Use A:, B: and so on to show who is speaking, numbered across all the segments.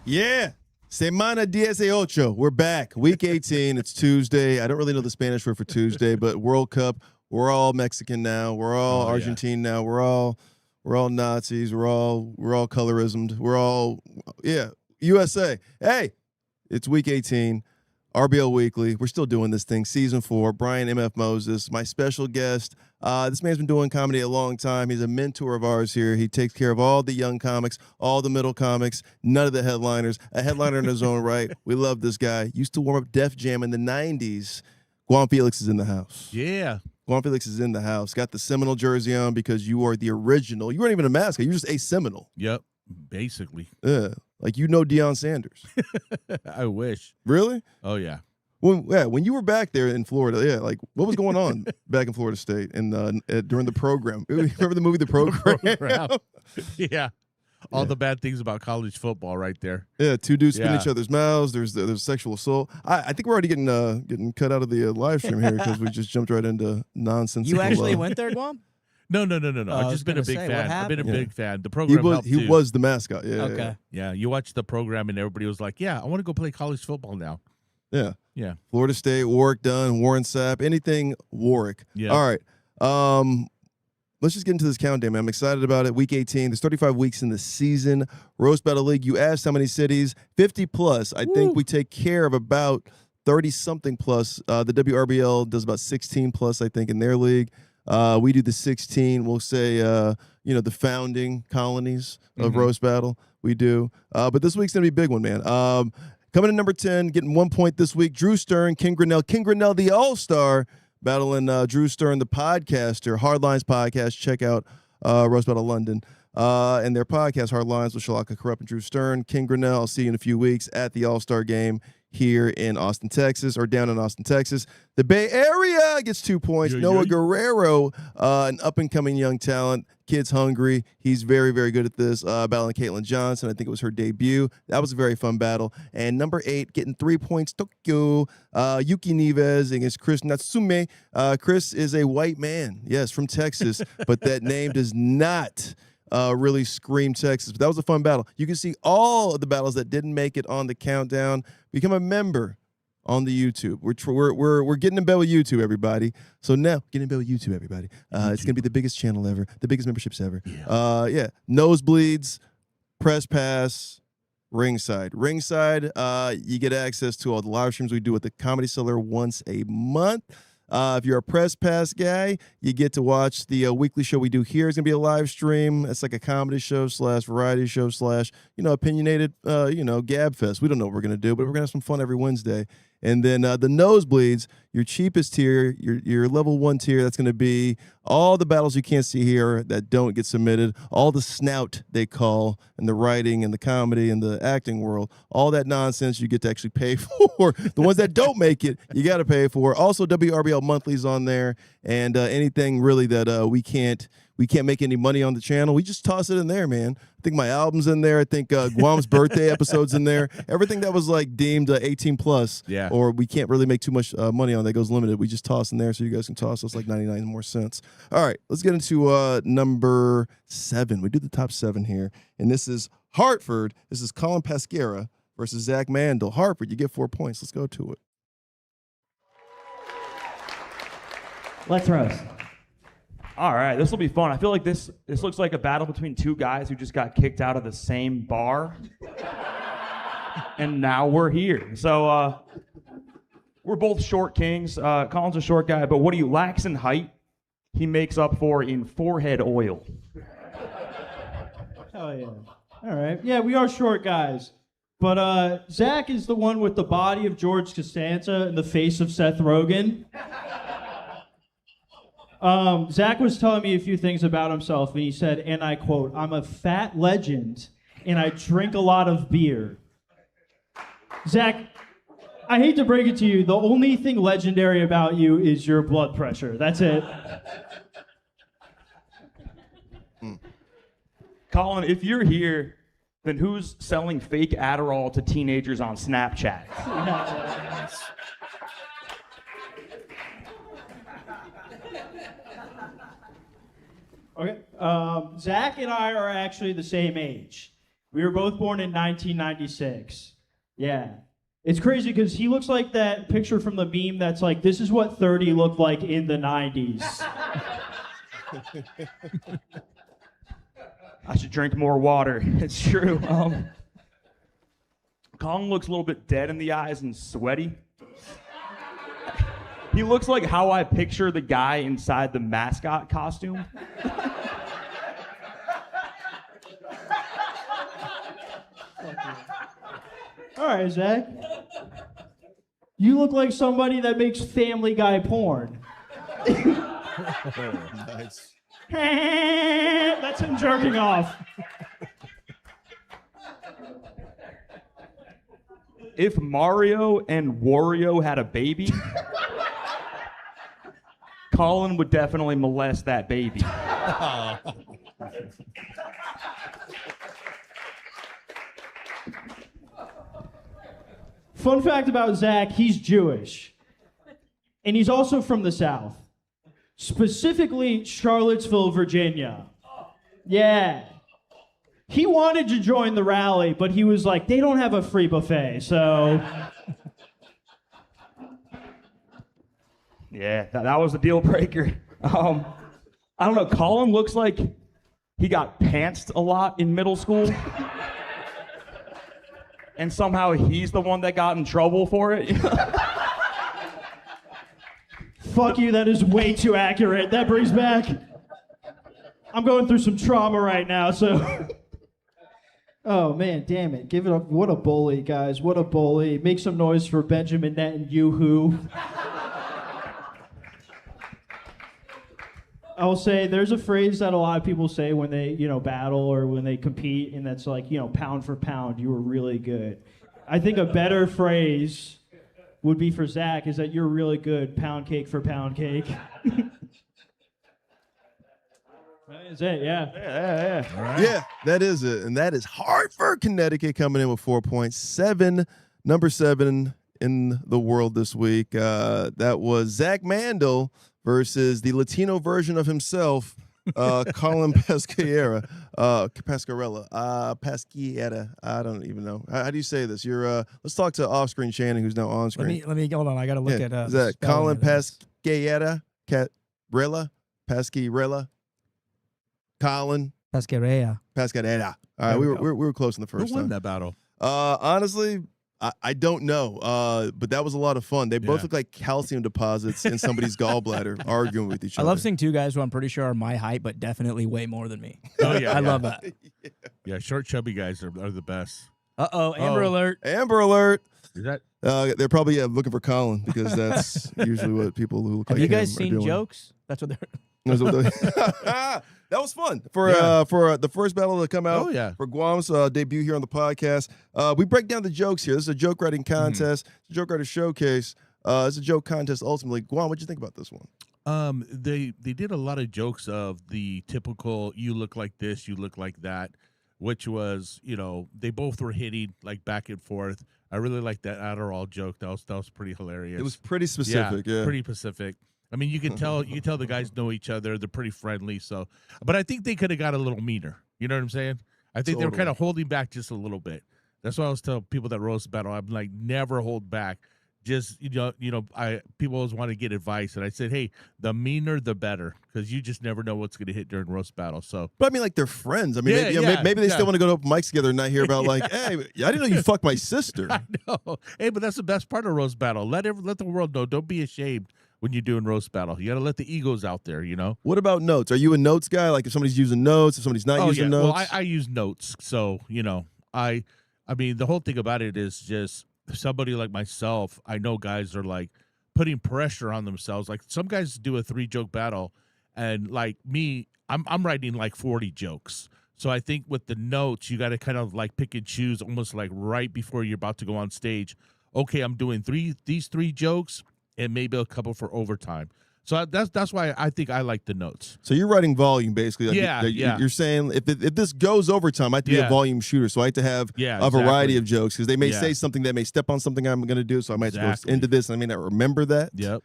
A: Yeah. Semana 18. We're back. Week 18. It's Tuesday. I don't really know the Spanish word for Tuesday, but World Cup. We're all Mexican now. We're all Argentine now. We're all Nazis. We're all colorismed. We're all USA. Hey, it's week 18. RBL Weekly. We're still doing this thing. Season 4. Brian M.F. Moses, my special guest. This man's been doing comedy a long time. He's a mentor of ours here. He takes care of all the young comics, all the middle comics, none of the headliners. A headliner in his own right. We love this guy. Used to warm up Def Jam in the 90s. Guam Felix is in the house.
B: Yeah.
A: Guam Felix is in the house. Got the Seminole jersey on because you are the original. You weren't even a mascot. You're just a Seminole.
B: Yep. Basically.
A: Yeah. Like Deion Sanders.
B: I wish.
A: Really?
B: Oh, yeah.
A: When you were back there in Florida, like what was going on back in Florida State and during the program? Remember the movie The Program?
B: Yeah. All the bad things about college football right there.
A: Yeah, two dudes spin each other's mouths. There's sexual assault. I think we're already getting cut out of the live stream here because we just jumped right into nonsense.
C: You actually went there, Guam?
B: No. I've just been a big fan. I've been a big fan. The program helped
A: he
B: too.
A: was the mascot. Yeah.
C: Okay.
B: Yeah, you watched the program and everybody was like, yeah, I want to go play college football now.
A: Yeah.
B: Yeah.
A: Florida State, Warwick Dunn, Warren Sapp, anything Warwick.
B: Yeah.
A: All right. Let's just get into this countdown, man. I'm excited about it. Week 18. There's 35 weeks in the season. Roast Battle League. You asked how many cities? 50 plus. I think we take care of about 30-something plus. The WRBL does about 16 plus, I think, in their league. We do the 16. We'll say, the founding colonies of Roast Battle. We do. But this week's going to be a big one, man. Coming in number 10, getting 1 point this week, Drew Stern, King Grinnell. King Grinnell, the all-star, battling Drew Stern, the podcaster. Hardlines podcast. Check out Roast Battle London and their podcast, Hardlines with Shalaka Corrupt and Drew Stern. King Grinnell, I'll see you in a few weeks at the all-star game here in Austin, Texas, or down in Austin, Texas. The Bay Area gets 2 points. Noah Guerrero, an up-and-coming young talent. Kid's hungry. He's very, very good at this. Battling Caitlin Johnson. I think it was her debut. That was a very fun battle. And number 8, getting 3 points, Tokyo. Yuki Neves against Chris Natsume. Chris is a white man, yes, from Texas, but that name does not really scream Texas. But that was a fun battle. You can see all of the battles that didn't make it on the countdown. Become a member on the YouTube. We're getting in bed with YouTube, everybody. So now, get in bed with YouTube, everybody. It's gonna be the biggest channel ever, the biggest memberships ever. Yeah. Nosebleeds, press pass, ringside. Ringside, you get access to all the live streams we do at the Comedy Cellar once a month. If you're a press pass guy, you get to watch the weekly show we do here. It's going to be a live stream. It's like a comedy show / variety show / opinionated, gab fest. We don't know what we're going to do, but we're going to have some fun every Wednesday. And then the nosebleeds, your cheapest tier, your level 1 tier, that's going to be all the battles you can't see here that don't get submitted, all the snout they call in the writing and the comedy and the acting world, all that nonsense you get to actually pay for. The ones that don't make it, you got to pay for. Also, WRBL monthlies on there, and anything really that we can't make any money on the channel, we just toss it in there, man. I think my album's in there. I think Guam's birthday episode's in there. Everything that was like deemed 18 plus, or we can't really make too much money on that goes limited. We just toss in there so you guys can toss us like 99 more cents. All right, let's get into number 7. We do the top 7 here, and this is Hartford. This is Colin Pasquerella versus Zach Mandell. Hartford, you get 4 points. Let's go to it.
D: Let's roast. All right, this will be fun. I feel like this looks like a battle between two guys who just got kicked out of the same bar. And now we're here. So we're both short kings. Colin's a short guy, but what he lacks in height, he makes up for in forehead oil.
E: Oh, yeah. All right. Yeah, we are short guys. But Zach is the one with the body of George Costanza and the face of Seth Rogen. Zach was telling me a few things about himself, and he said, and I quote, "I'm a fat legend, and I drink a lot of beer." Zach, I hate to break it to you, the only thing legendary about you is your blood pressure. That's it.
D: Colin, if you're here, then who's selling fake Adderall to teenagers on Snapchat?
E: Okay. Zach and I are actually the same age. We were both born in 1996. Yeah. It's crazy because he looks like that picture from the meme that's like, this is what 30 looked like in the 90s.
D: I should drink more water. It's true. Colin looks a little bit dead in the eyes and sweaty. He looks like how I picture the guy inside the mascot costume.
E: All right, Zach. You look like somebody that makes Family Guy porn.
A: Nice.
E: That's him jerking off.
D: If Mario and Wario had a baby, Colin would definitely molest that baby.
E: Fun fact about Zach, he's Jewish. And he's also from the South. Specifically, Charlottesville, Virginia. Yeah. He wanted to join the rally, but he was like, they don't have a free buffet, so...
D: Yeah, that was a deal breaker. I don't know, Colin looks like he got pantsed a lot in middle school. And somehow he's the one that got in trouble for it.
E: Fuck you, that is way too accurate. That brings back... I'm going through some trauma right now, so... Oh, man, damn it. Give it up. What a bully, guys. What a bully. Make some noise for Benjamin Netanyahu. I'll say there's a phrase that a lot of people say when they, battle or when they compete, and that's like, pound for pound, you were really good. I think a better phrase would be for Zach is that you're really good, pound cake for pound cake. That is it, yeah.
D: Yeah.
B: All right.
A: Yeah, that is it. And that is Hartford, Connecticut coming in with 4 points. Number 7 in the world this week. That was Zach Mandell versus the Latino version of himself, Colin Pasquerella. Pasquerella. I don't even know. How do you say this? Let's talk to off-screen Shannon, who's now on screen.
C: Let me hold on. I got to look at
A: Zach, Colin Pasquerella, Pasquerella. Colin
C: Pasquerella.
A: All right, we were close in the first
B: Who won
A: time.
B: that battle?
A: Honestly, I don't know, but that was a lot of fun. They both look like calcium deposits in somebody's gallbladder arguing with each
C: I
A: other.
C: love seeing two guys who I'm pretty sure are my height, but definitely way more than me.
B: Oh, yeah.
C: I love that.
B: Yeah, short, chubby guys are the best.
C: Uh-oh, Amber Alert.
A: Amber Alert.
B: Is that?
A: They're probably looking for Colin because that's usually what people who look
C: Have
A: like
C: you
A: him
C: guys
A: are
C: seen
A: doing.
C: Jokes? That's what they're...
A: That was fun for the first battle to come out for Guam's debut here on the podcast. We break down the jokes here. This is a joke writing contest. It's a joke writer showcase. It's a joke contest ultimately. Guam, what'd you think about this one?
B: They did a lot of jokes of the typical "you look like this, you look like that," which was they both were hitting like back and forth. I really liked that Adderall joke. That was pretty hilarious.
A: It was pretty specific. Yeah.
B: Pretty specific. I mean, you can tell the guys know each other. They're pretty friendly. So, but I think they could have got a little meaner. You know what I'm saying? I think they were kind of holding back just a little bit. That's why I was telling people that roast battle. I'm like, never hold back. Just people always want to get advice, and I said, hey, the meaner the better, because you just never know what's going to hit during roast battle. So,
A: but I mean, like they're friends. I mean, maybe they still want to go to open mics together and not hear about like, hey, I didn't know you fucked my sister.
B: I know. Hey, but that's the best part of roast battle. Let the world know. Don't be ashamed when you're doing roast battle. You got to let the egos out there, What
A: about notes? Are you a notes guy? Like if somebody's using notes, if somebody's not using notes?
B: Well, I use notes. So, I mean, the whole thing about it is just somebody like myself, I know guys are like putting pressure on themselves. Like some guys do a 3-joke battle, and like me, I'm writing like 40 jokes. So I think with the notes, you got to kind of like pick and choose almost like right before you're about to go on stage. Okay, I'm doing these three jokes, and maybe a couple for overtime. So that's why I think I like the notes.
A: So you're writing volume, basically. Like
B: Yeah.
A: You're saying if this goes overtime, I have to be a volume shooter. So I have to have a variety of jokes because they may say something that may step on something I'm going to do. So I might have to go into this, and I may not remember that.
B: Yep.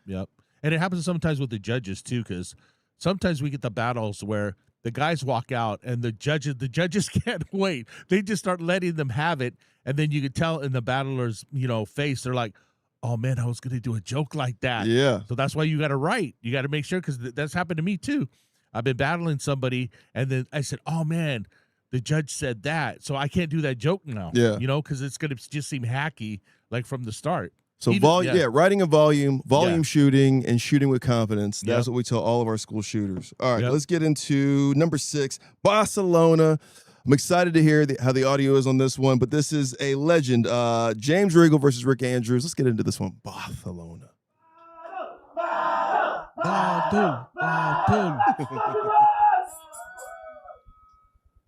B: And it happens sometimes with the judges, too, because sometimes we get the battles where the guys walk out, and the judges can't wait. They just start letting them have it, and then you can tell in the battlers, face, they're like, "Oh man, I was gonna do a joke like that."
A: Yeah.
B: So that's why you got to write. You got to make sure, because that's happened to me too. I've been battling somebody, and then I said, "Oh man, the judge said that, so I can't do that joke now."
A: Yeah.
B: Because it's gonna just seem hacky, like from the start.
A: So writing a volume shooting, and shooting with confidence. That's what we tell all of our school shooters. All right, let's get into number 6, Barcelona. I'm excited to hear how the audio is on this one, but this is a legend. James Regal versus Rick Andrews. Let's get into this one. Barcelona.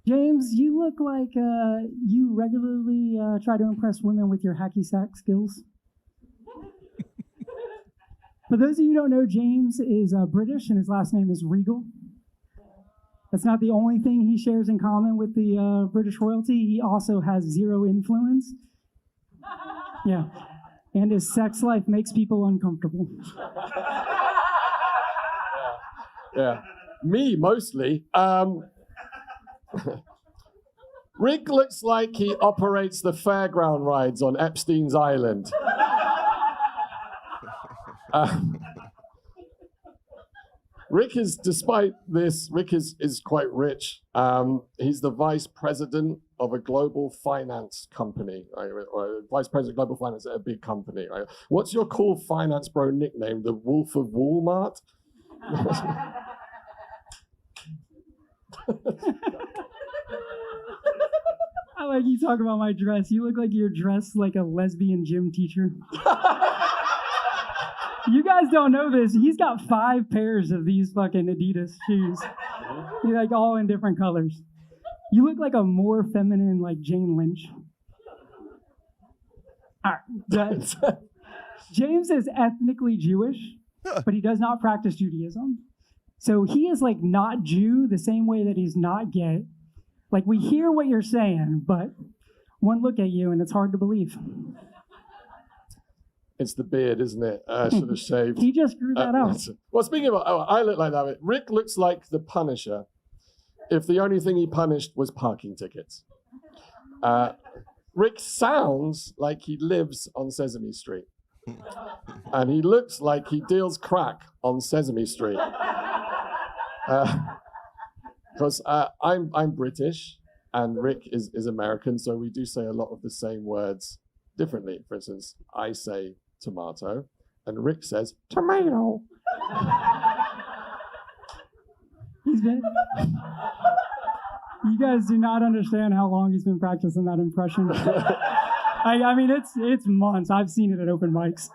F: James, you look like you regularly try to impress women with your hacky sack skills. For those of you who don't know, James is British, and his last name is Regal. That's not the only thing he shares in common with the British royalty. He also has zero influence. Yeah. And his sex life makes people uncomfortable.
G: Yeah. Me, mostly. Rick looks like he operates the fairground rides on Epstein's Island. Rick is, despite this, Rick is quite rich. He's the vice president of a global finance company, right? Or vice president of global finance at a big company, right? What's your cool finance bro nickname? The Wolf of Walmart?
F: I like you talk about my dress. You look like you're dressed like a lesbian gym teacher. You guys don't know this. He's got 5 pairs of these fucking Adidas shoes. They're like all in different colors. You look like a more feminine, like Jane Lynch. All right. James is ethnically Jewish, but he does not practice Judaism. So he is like not Jew the same way that he's not gay. Like we hear what you're saying, but one look at you and it's hard to believe.
G: It's the beard, isn't it? I should have shaved.
F: He just grew that out.
G: Well, speaking of, I look like that. Rick looks like the Punisher if the only thing he punished was parking tickets. Rick sounds like he lives on Sesame Street. And he looks like he deals crack on Sesame Street. Because I'm British and Rick is American, so we do say a lot of the same words differently. For instance, I say tomato, and Rick says tomato.
F: You guys do not understand how long he's been practicing that impression. I mean, it's months. I've seen it at open mics.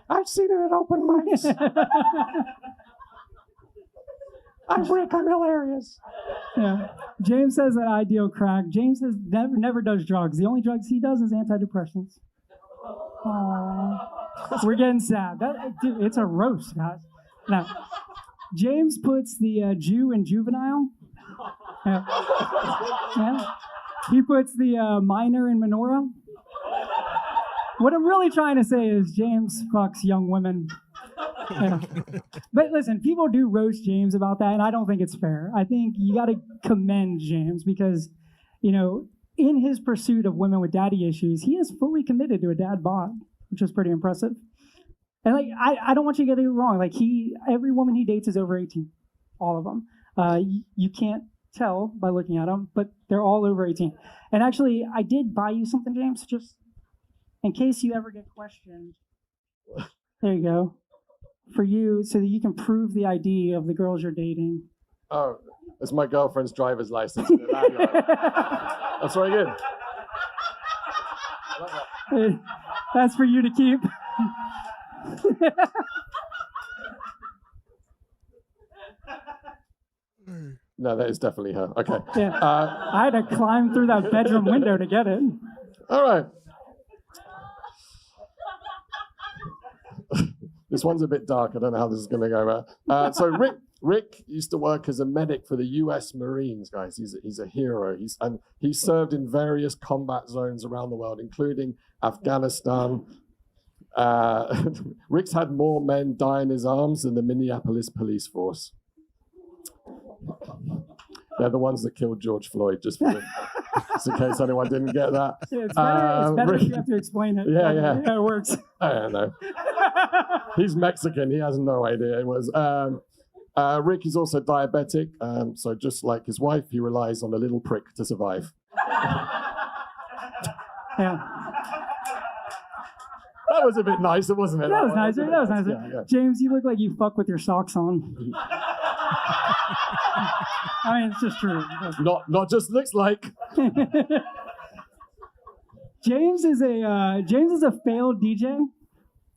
G: I've seen it at open mics. I'm Rick, I'm hilarious.
F: Yeah. James says that I deal crack. James never does drugs. The only drugs he does is antidepressants. Aww. We're getting sad. Dude, it's a roast, guys. Now, James puts the Jew in juvenile. Yeah. Yeah. He puts the minor in menorah. What I'm really trying to say is James fucks young women. Yeah. But listen, people do roast James about that, and I don't think it's fair. I think you got to commend James because, in his pursuit of women with daddy issues, he is fully committed to a dad bod, which is pretty impressive. And I don't want you to get it wrong. Every woman he dates is over 18, all of them. You can't tell by looking at them, but they're all over 18. And actually, I did buy you something, James, just in case you ever get questioned. There you go. For you, so that you can prove the ID of the girls you're dating.
G: Oh, it's my girlfriend's driver's license. That's very good.
F: That's for you to keep.
G: No, that is definitely her. Okay.
F: Yeah. I had to climb through that bedroom window to get it.
G: All right. This one's a bit dark. I don't know how this is going to go. So Rick used to work as a medic for the U.S. Marines, guys. He's a hero. He served in various combat zones around the world, including Afghanistan. Rick's had more men die in his arms than the Minneapolis police force. They're the ones that killed George Floyd, just in case anyone didn't get that.
F: Yeah, it's better if you have to explain it.
G: Yeah.
F: It works.
G: I don't know. He's Mexican. He has no idea it was. Rick is also diabetic, so just like his wife, he relies on a little prick to survive.
F: Yeah.
G: That was a bit nicer, wasn't it?
F: That was nicer. That was nicer.
G: Yeah.
F: James, you look like you fuck with your socks on. I mean, it's just true.
G: Not just looks like.
F: James is a failed DJ.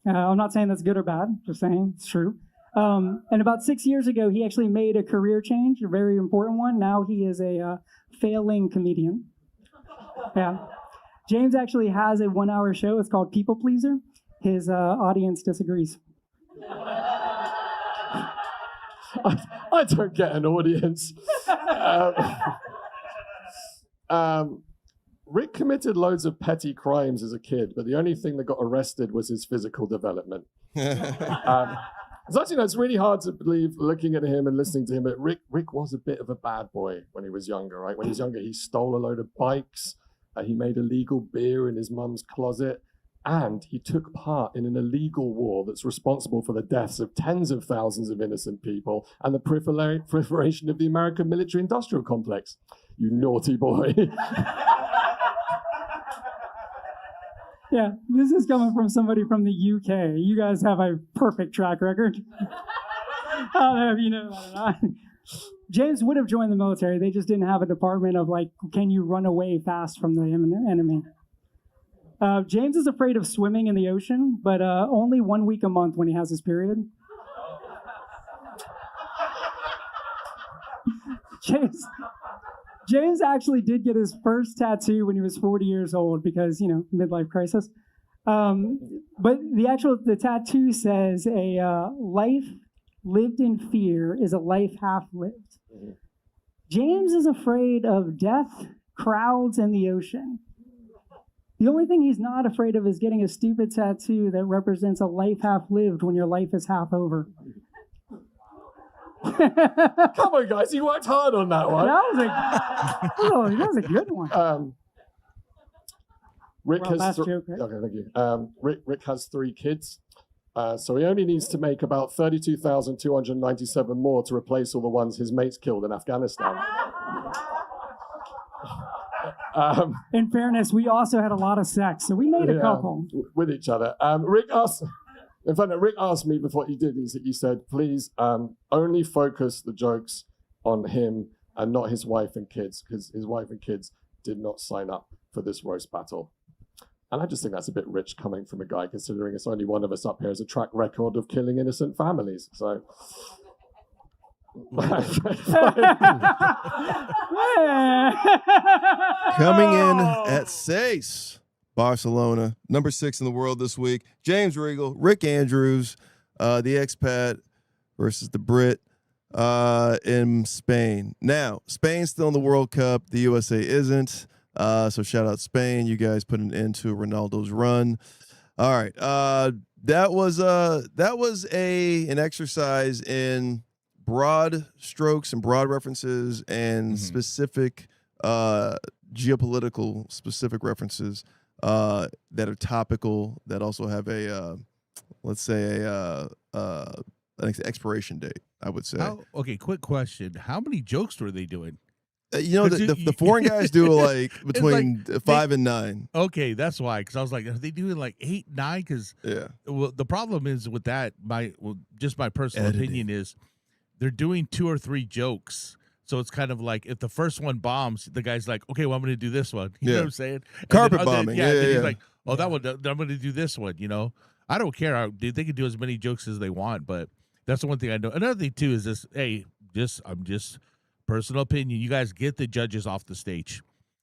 F: I'm not saying that's good or bad. Just saying it's true. And about 6 years ago, he actually made a career change, a very important one. Now he is a failing comedian. Yeah. James actually has a 1-hour show. It's called People Pleaser. His audience disagrees.
G: I don't get an audience. Rick committed loads of petty crimes as a kid, but the only thing that got arrested was his physical development. It's actually, it's really hard to believe looking at him and listening to him, but Rick was a bit of a bad boy when he was younger, right? When he was younger, he stole a load of bikes. He made illegal beer in his mum's closet, and he took part in an illegal war that's responsible for the deaths of tens of thousands of innocent people and the proliferation of the American military-industrial complex. You naughty boy.
F: Yeah, this is coming from somebody from the UK. You guys have a perfect track record. I don't know if you know that or not. James would have joined the military. They just didn't have a department of like, can you run away fast from the enemy? James is afraid of swimming in the ocean, but only 1 week a month when he has his period. James actually did get his first tattoo when he was 40 years old because, midlife crisis. But the tattoo says a life lived in fear is a life half lived. Mm-hmm. James is afraid of death, crowds, and the ocean. The only thing he's not afraid of is getting a stupid tattoo that represents a life half lived when your life is half over.
G: Come on, guys, you worked hard on that one.
F: That was a good one.
G: Rick has
F: joke, right?
G: Okay, thank you. Rick has 3 kids, so he only needs to make about 32,297 more to replace all the ones his mates killed in Afghanistan.
F: In fairness, we also had a lot of sex, so we made a couple
G: with each other. Rick asked me before he did. He said, "Please, only focus the jokes on him and not his wife and kids, because his wife and kids did not sign up for this roast battle." And I just think that's a bit rich coming from a guy, considering it's only one of us up here has a track record of killing innocent families. So.
A: Coming in at 6, Barcelona, number 6 in the world this week. James Regal, Rick Andrews, the expat versus the Brit in Spain. Now, Spain's still in the World Cup. The USA isn't. So shout out Spain. You guys put an end to Ronaldo's run. All right. That was an exercise in broad strokes and broad references and specific geopolitical specific references that are topical, that also have a an expiration date, I would say.
B: Okay, quick question. How many jokes were they doing?
A: The foreign guys do like between 5 and 9.
B: Okay, that's why. Because I was like, are they doing like 8, 9? Because the problem is with that, my personal opinion is they're doing 2 or 3 jokes. So it's kind of like if the first one bombs, the guy's like, okay, well, I'm going to do this one. You know what I'm saying?
A: Carpet bombing.
B: He's like, oh, that one, I'm going to do this one. I don't care. They can do as many jokes as they want, but that's the one thing I know. Another thing too is this. Hey, I'm just personal opinion. You guys get the judges off the stage.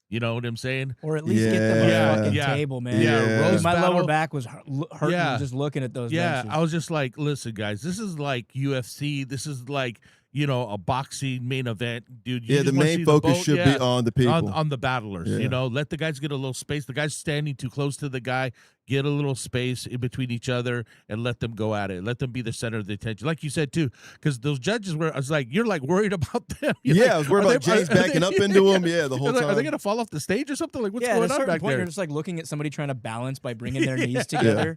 B: You know what I'm saying?
C: Or at least get them on the fucking table, man.
B: Yeah.
C: My lower back was hurting just looking at those benches.
B: I was just like, listen, guys, this is like UFC. This is like, a boxing main event, dude. You
A: Yeah, the
B: just wanna
A: main
B: see
A: focus
B: boat-
A: should
B: yeah,
A: be on the people.
B: on the battlers.
A: Yeah.
B: Let the guys get a little space. The guys standing too close to the guy, get a little space in between each other, and let them go at it. Let them be the center of the attention, like you said too. Because those judges were, I was like, you're like worried about them. You're
A: Yeah,
B: like,
A: I was worried
B: are
A: about James
B: are
A: backing up into him. Yeah, the whole
B: You're like,
A: time.
B: Are they gonna fall off the stage or something? Like, what's
C: yeah,
B: going
C: at a
B: on
C: certain
B: back
C: point,
B: there?
C: you're just like looking at somebody trying to balance by bringing their knees together.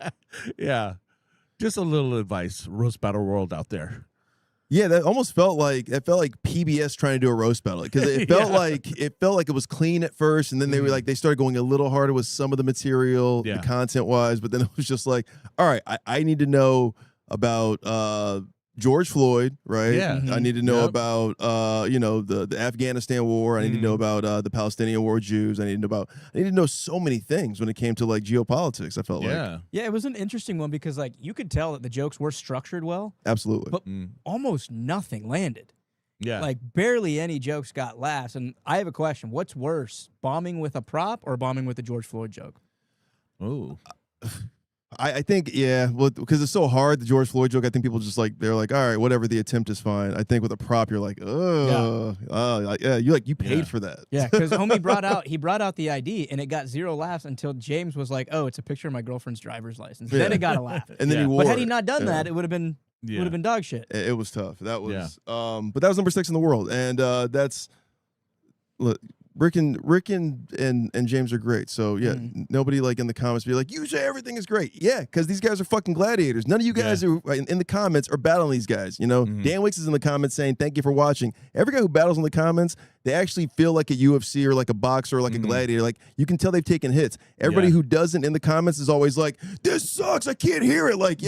B: Yeah, just a little advice, roast battle world out there.
A: Yeah, that almost felt like PBS trying to do a roast battle because it felt like it was clean at first, and then they started going a little harder with some of the material, the content wise, but then it was just like, all right, I need to know about George Floyd, right?
B: Yeah.
A: I need to know about the Afghanistan war. I need to know about the Palestinian war, Jews. I need to know so many things when it came to like geopolitics. I felt like
C: Yeah, it was an interesting one because like you could tell that the jokes were structured well,
A: absolutely,
C: but almost nothing landed.
B: Yeah,
C: like barely any jokes got laughs. And I have a question: what's worse, bombing with a prop or bombing with a George Floyd joke?
B: Oh.
A: I think, well, because it's so hard, the George Floyd joke, I think people just like, they're like, all right, whatever, the attempt is fine. I think with a prop, you're like, you paid for that.
C: Yeah, because homie brought out the ID, and it got 0 laughs until James was like, oh, it's a picture of my girlfriend's driver's license. Then it got a laugh.
A: And then he wore
C: But had he
A: it.
C: not done that, it would have been dog shit.
A: It was tough. That was, but that was number 6 in the world. And that's, look, Rick and James are great. So yeah, nobody like in the comments be like, you say everything is great. Yeah, because these guys are fucking gladiators. None of you guys who are in the comments are battling these guys. Dan Wicks is in the comments saying thank you for watching. Every guy who battles in the comments, they actually feel like a UFC or like a boxer or like a gladiator. Like you can tell they've taken hits. Everybody who doesn't in the comments is always like, this sucks. I can't hear it. Like,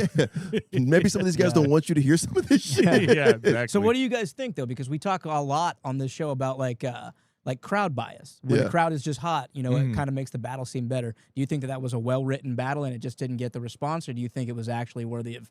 A: maybe some of these guys don't want you to hear some of this shit.
B: Yeah, exactly.
C: So what do you guys think though? Because we talk a lot on this show about like crowd bias. When the crowd is just hot, it kind of makes the battle seem better. Do you think that was a well-written battle and it just didn't get the response, or do you think it was actually worthy of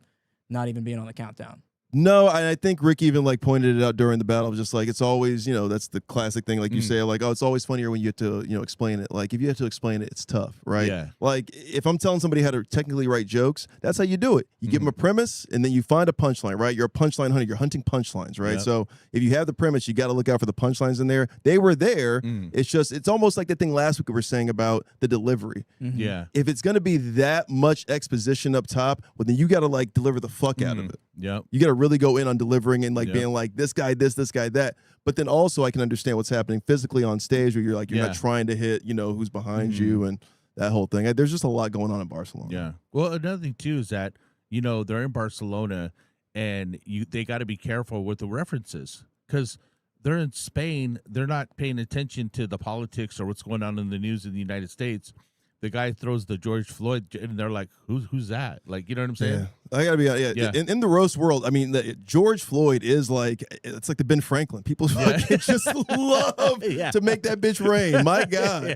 C: not even being on the countdown?
A: No, I think Rick even like pointed it out during the battle. Just like it's always, that's the classic thing. Like you say, like, oh, it's always funnier when you have to, explain it. Like if you have to explain it, it's tough, right? Yeah. Like if I'm telling somebody how to technically write jokes, that's how you do it. You give them a premise, and then you find a punchline, right? You're a punchline hunter. You're hunting punchlines, right? Yep. So if you have the premise, you got to look out for the punchlines in there. They were there. It's almost like the thing last week we were saying about the delivery.
B: Yeah.
A: If it's gonna be that much exposition up top, well, then you got to like deliver the fuck out of it.
B: Yep.
A: You got to really go in on delivering and like being like this guy this guy that. But then also I can understand what's happening physically on stage where you're like you're not trying to hit who's behind you and that whole thing. There's just a lot going on in Barcelona.
B: Yeah. Well, another thing too is that they're in Barcelona and they got to be careful with the references because they're in Spain. They're not paying attention to the politics or what's going on in the news in the United States. The guy throws the George Floyd, and they're like, "Who's that?" Like, you know what I'm saying?
A: Yeah. I gotta be in the roast world. I mean, George Floyd is like it's like the Ben Franklin. People fucking just love to make that bitch rain. My God,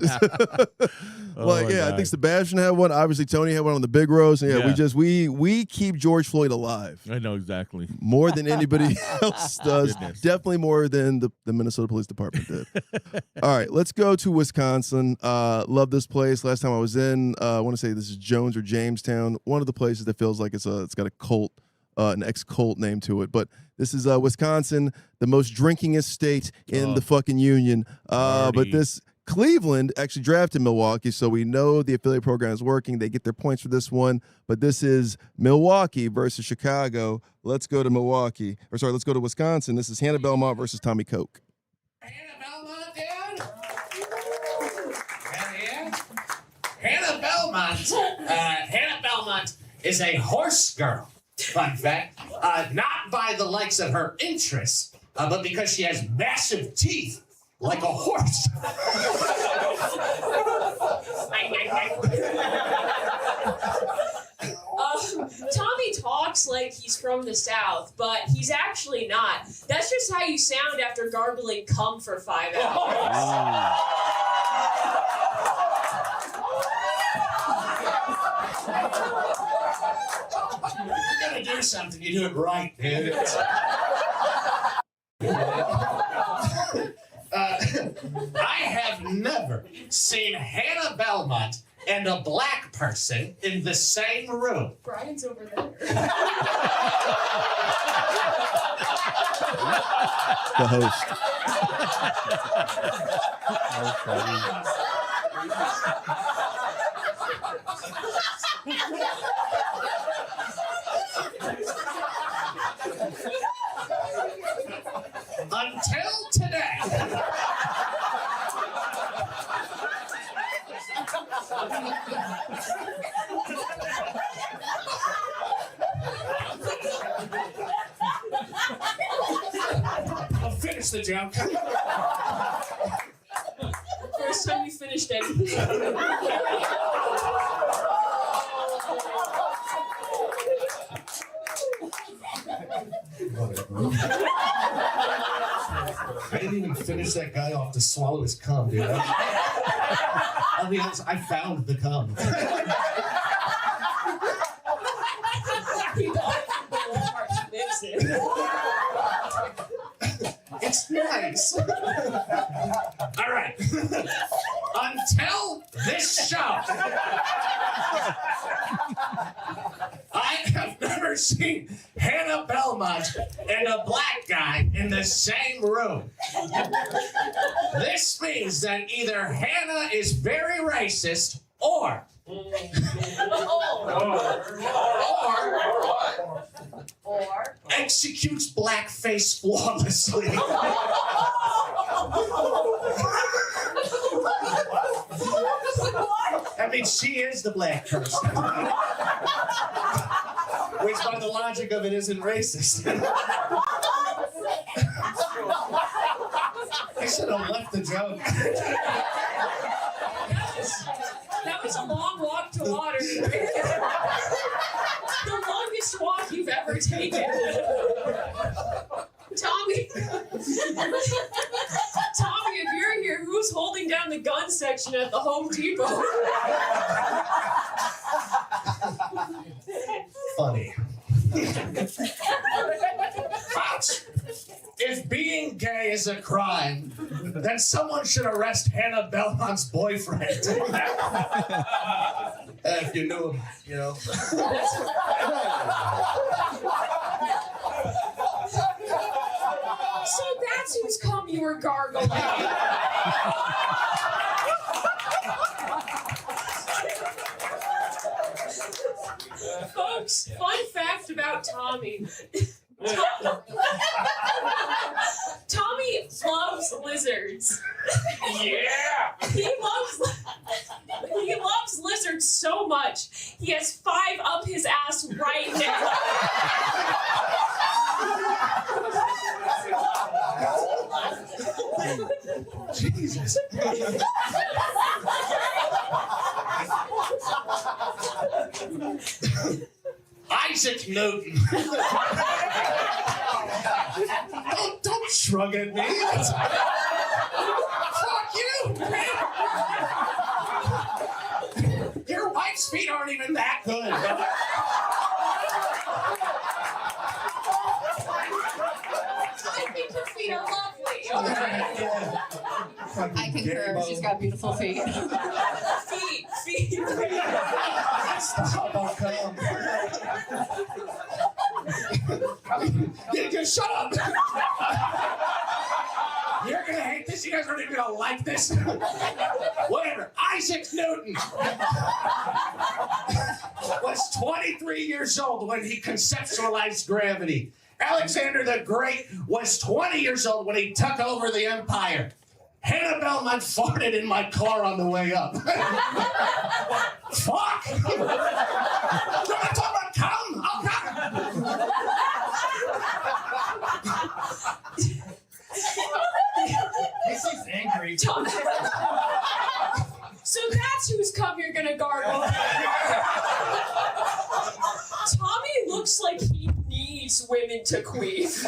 A: I think Sebastian had one. Obviously, Tony had one on the big roast. And we keep George Floyd alive.
B: I know exactly
A: More than anybody else does. Definitely more than the Minnesota Police Department did. All right, let's go to Wisconsin. Love this place. Last time I was in, I want to say this is Jones or Jamestown. One of the places that feels like it's got a cult, an ex-cult name to it. But this is Wisconsin, the most drinkingest state in the fucking union. But this Cleveland actually drafted Milwaukee, so we know the affiliate program is working. They get their points for this one. But this is Milwaukee versus Chicago. Let's go to Milwaukee. Let's go to Wisconsin. This is Hannah Belmont versus Tommy Koch.
H: Hannah Belmont, dude? Hell yeah. Hannah Belmont is a horse girl. Fun fact. Not by the likes of her interests, but because she has massive teeth like a horse.
I: Tommy talks like he's from the South, but he's actually not. That's just how you sound after gargling cum for 5 hours.
H: You're gonna do something, you do it right, dude. I have never seen Hannah Belmont and a black person in the same room.
I: Brian's over there.
A: The host.
H: Until today. I'll finish the joke.
I: First time you finished anything.
H: I didn't even finish that guy off to swallow his cum, dude. I'll be honest, I found the cum. It's nice. All right. Until this show, I have never seen Hannah Belmont and a black guy in the same room. This means that either Hannah is very racist or executes blackface flawlessly. I mean, she is the black person. Which, by the logic of it, isn't racist. I should have left the joke.
I: That was a long walk to water. The longest walk you've ever taken. Tommy, if you're here, who's holding down the gun section at the Home Depot?
H: Funny. Folks, if being gay is a crime, then someone should arrest Hannah Belmont's boyfriend. If you knew him, you know.
I: So that's whose cum you were gargling. Folks, fun fact about Tommy. Tommy loves lizards.
H: Yeah!
I: He loves lizards so much, he has 5 up his ass right now.
H: Jesus. Isaac Newton. Don't shrug at me. Fuck you, man. Your wife's feet aren't even that good.
I: I think your feet are lovely. Okay?
J: I concur. She's got beautiful feet.
I: Feet.
H: Stop, I'll come. Just shut up. You're gonna hate this. You guys aren't even gonna like this. Whatever. Isaac Newton was 23 years old when he conceptualized gravity. Alexander the Great was 20 years old when he took over the empire. Hannah Belmont farted in my car on the way up. Fuck! You're not talking about cum? Oh, God!
E: This is angry.
I: So that's whose cum you're gonna gargle. Tommy looks like he needs women to queef.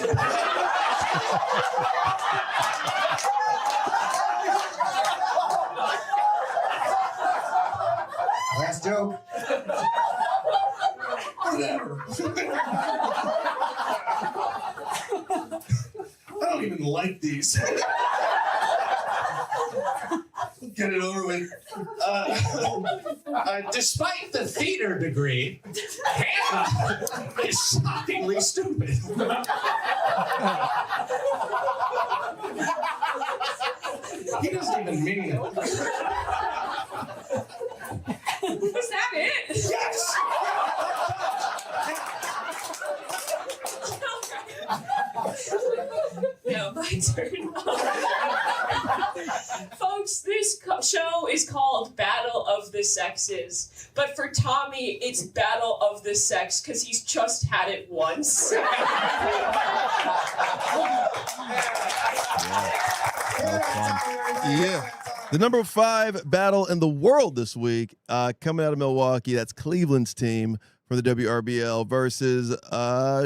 H: Last joke. Whatever. I don't even like these. Get it over with. Despite the theater degree, Hannah is shockingly stupid. He doesn't even mean it.
I: Is that it?
H: Yes!
I: No, my turn. Folks, this show is called Battle of the Sexes. But for Tommy, it's Battle of the Sex because he's just had it once.
A: Yeah. The number 5 battle in the world this week, coming out of Milwaukee. That's Cleveland's team from the WRBL versus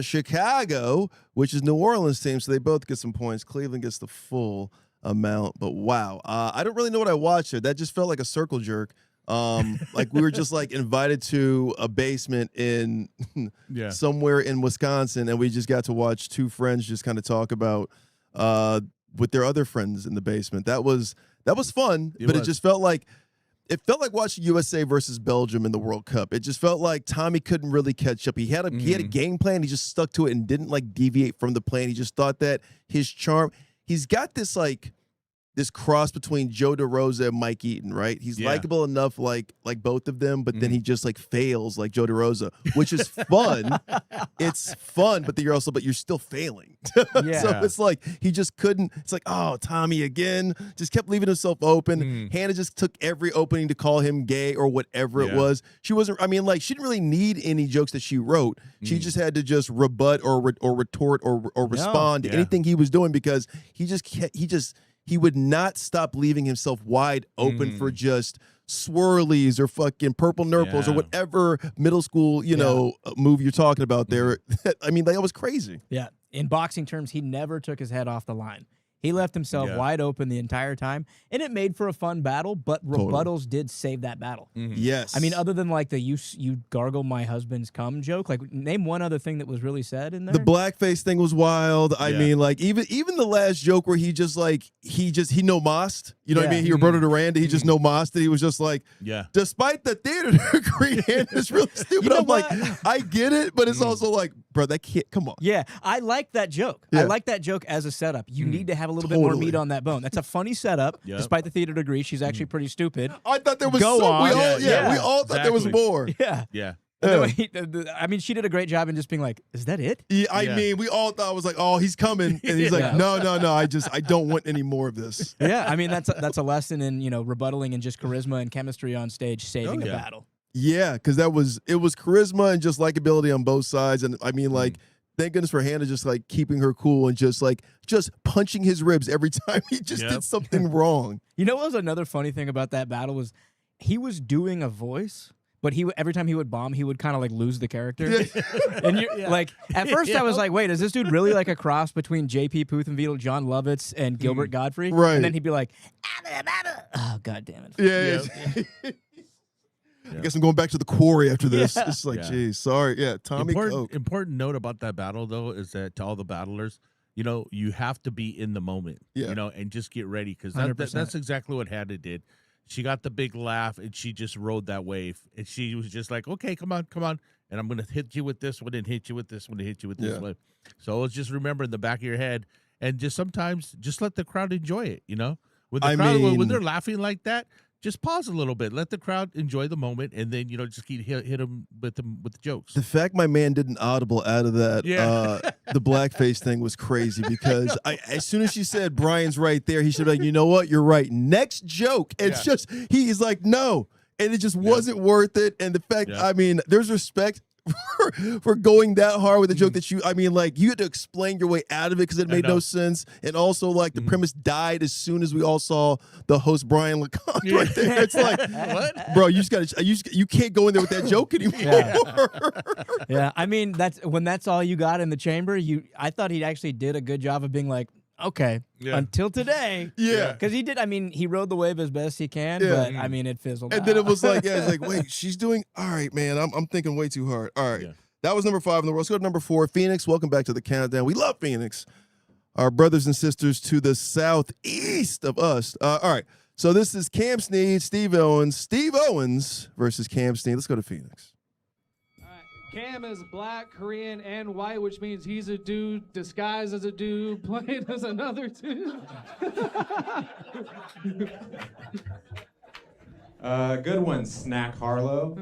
A: Chicago, which is New Orleans' team. So they both get some points. Cleveland gets the full amount. But wow, I don't really know what I watched here. That just felt like a circle jerk. Like we were just like invited to a basement in somewhere in Wisconsin, and we just got to watch two friends just kind of talk about with their other friends in the basement. That was fun, it just felt like watching USA versus Belgium in the World Cup. It just felt like Tommy couldn't really catch up. He had a game plan. He just stuck to it and didn't like deviate from the plan. He just thought that his charm. He's got this like this cross between Joe DeRosa and Mike Eaton, right? He's likable enough like both of them, but then he just like fails like Joe DeRosa, which is fun. It's fun, but then you're still failing. So it's like he just couldn't. It's like, oh, Tommy again. Just kept leaving himself open. Hannah just took every opening to call him gay or whatever it was. She wasn't. I mean, like she didn't really need any jokes that she wrote. She just had to just rebut or retort or respond to anything he was doing because he would not stop leaving himself wide open for just swirlies or fucking purple nurples or whatever middle school, move you're talking about there. I mean, that was crazy.
C: Yeah. In boxing terms, he never took his head off the line. He left himself wide open the entire time, and it made for a fun battle, but rebuttals did save that battle.
A: Yes.
C: I mean, other than like the you gargle my husband's cum joke, like name one other thing that was really said in there.
A: The blackface thing was wild. I mean, like even the last joke where he no mossed. You know what I mean? He Roberto Durand, he just no mossed it. He was just like, despite the theater degree, and it's really stupid. I'm like, I get it, but it's also like, bro, that kid, come on.
C: Yeah, I like that joke. I like that joke as a setup. You need to have a little bit more meat on that bone. That's a funny setup. Despite the theater degree, she's actually pretty stupid.
A: I thought there was we all thought there was more.
C: Yeah. I mean, she did a great job in just being like, "Is that it?"
A: Yeah, I mean, we all thought it was like, "Oh, he's coming," and he's like, "No, I don't want any more of this."
C: Yeah, I mean, that's a lesson in rebuttaling and just charisma and chemistry on stage, saving a battle.
A: Yeah, because it was charisma and just likability on both sides, and I mean, like, thank goodness for Hannah just like keeping her cool and just punching his ribs every time he just did something wrong.
C: You know what was another funny thing about that battle was he was doing a voice. But every time he would bomb, he would kind of like lose the character. And you're like, at first I was like, wait, is this dude really like a cross between J.P. Puthенveedle, John Lovitz, and Gilbert Godfrey?
A: Right.
C: And then he'd be like, oh, God damn it.
A: Yeah. I guess I'm going back to the quarry after this. It's like, geez, sorry. Yeah, Tommy Koch.
B: Important note about that battle, though, is that to all the battlers, you have to be in the moment, and just get ready because that's exactly what Hannah did. She got the big laugh, and she just rode that wave. And she was just like, okay, come on. And I'm going to hit you with this one and hit you with this one and hit you with this one. So it's just remember in the back of your head. And just sometimes just let the crowd enjoy it, When the crowd, when they're laughing like that, just pause a little bit. Let the crowd enjoy the moment, and then, just keep hit them with the jokes.
A: The fact my man didn't audible out of that, the blackface thing was crazy because as soon as she said Brian's right there, he should have been like, you know what, you're right. Next joke. It's just, he's like, no. And it just wasn't worth it. And the fact, I mean, there's respect for going that hard with a joke that you had to explain your way out of it because it made no sense. And also, like, the premise died as soon as we all saw the host Brian Lecomte right there. It's like, what? Bro, you can't go in there with that joke anymore.
C: Yeah, I mean, that's all you got in the chamber. I thought he actually did a good job of being like, okay, until today.
A: Yeah.
C: Because he did, he rode the wave as best he can, but, it fizzled out.
A: And then it was like, it's like, wait, she's doing, all right, man, I'm thinking way too hard. All right. Yeah. That was number 5 in the world. Let's go to number 4. Phoenix, welcome back to the countdown. We love Phoenix. Our brothers and sisters to the southeast of us. All right. So this is Cam Sneed, Steve Owens versus Cam Sneed. Let's go to Phoenix.
K: Cam is black, Korean, and white, which means he's a dude disguised as a dude, playing as another dude.
L: Good one, Snack Harlow.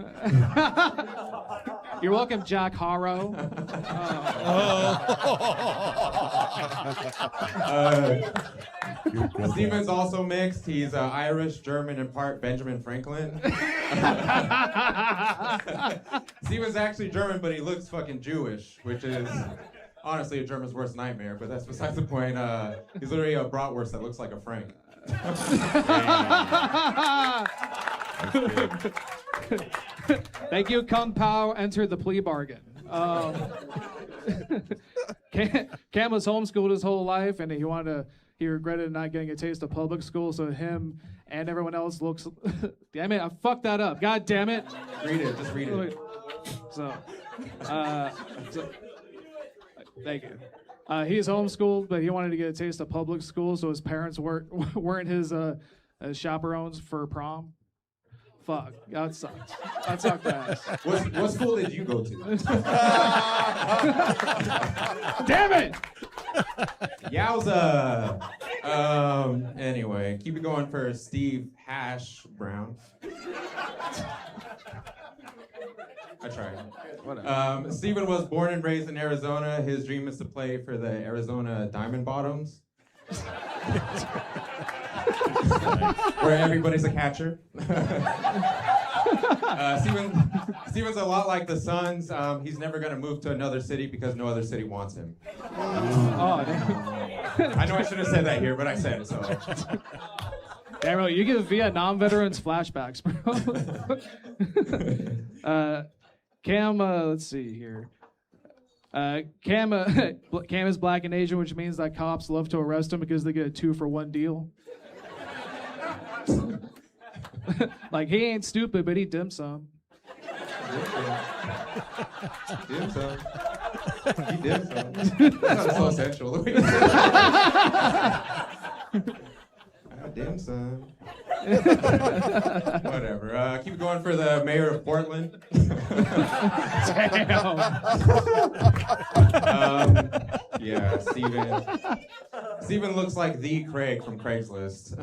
K: You're welcome, Jack Harrow.
L: Steven's also mixed. He's Irish, German, and part Benjamin Franklin. Steven's actually German, but he looks fucking Jewish, which is honestly a German's worst nightmare, but that's besides the point. He's literally a bratwurst that looks like a Frank.
K: Thank you, Kung Pao. Enter the plea bargain. Cam was homeschooled his whole life, and he regretted not getting a taste of public school, so him and everyone else looks... Damn it, I fucked that up. God damn it.
L: Read it, just read it.
K: Thank you. He's homeschooled, but he wanted to get a taste of public school, so his parents weren't his chaperones for prom. Fuck, that sucks. That sucked ass.
L: What school did you go to?
K: Damn it!
L: Yowza. Anyway, keep it going for Steve Hash Brown. I tried. Steven was born and raised in Arizona. His dream is to play for the Arizona Diamond Bottoms. Where everybody's a catcher. Steven's a lot like the Suns. He's never going to move to another city because no other city wants him.
K: Oh, damn.
L: I know I should have said that here, but I said it, so.
K: Damn, bro, you give Vietnam veterans flashbacks, bro. Cam, let's see here. Cam is black and Asian, which means that cops love to arrest him because they get a 2-for-1 deal. Like, he ain't stupid, but he dim sum.
L: Dim sum. He dim sum. That's not so sensual. Dim sum. Whatever. Keep going for the mayor of Portland.
K: Damn.
L: Yeah, Steven looks like the Craig from Craigslist.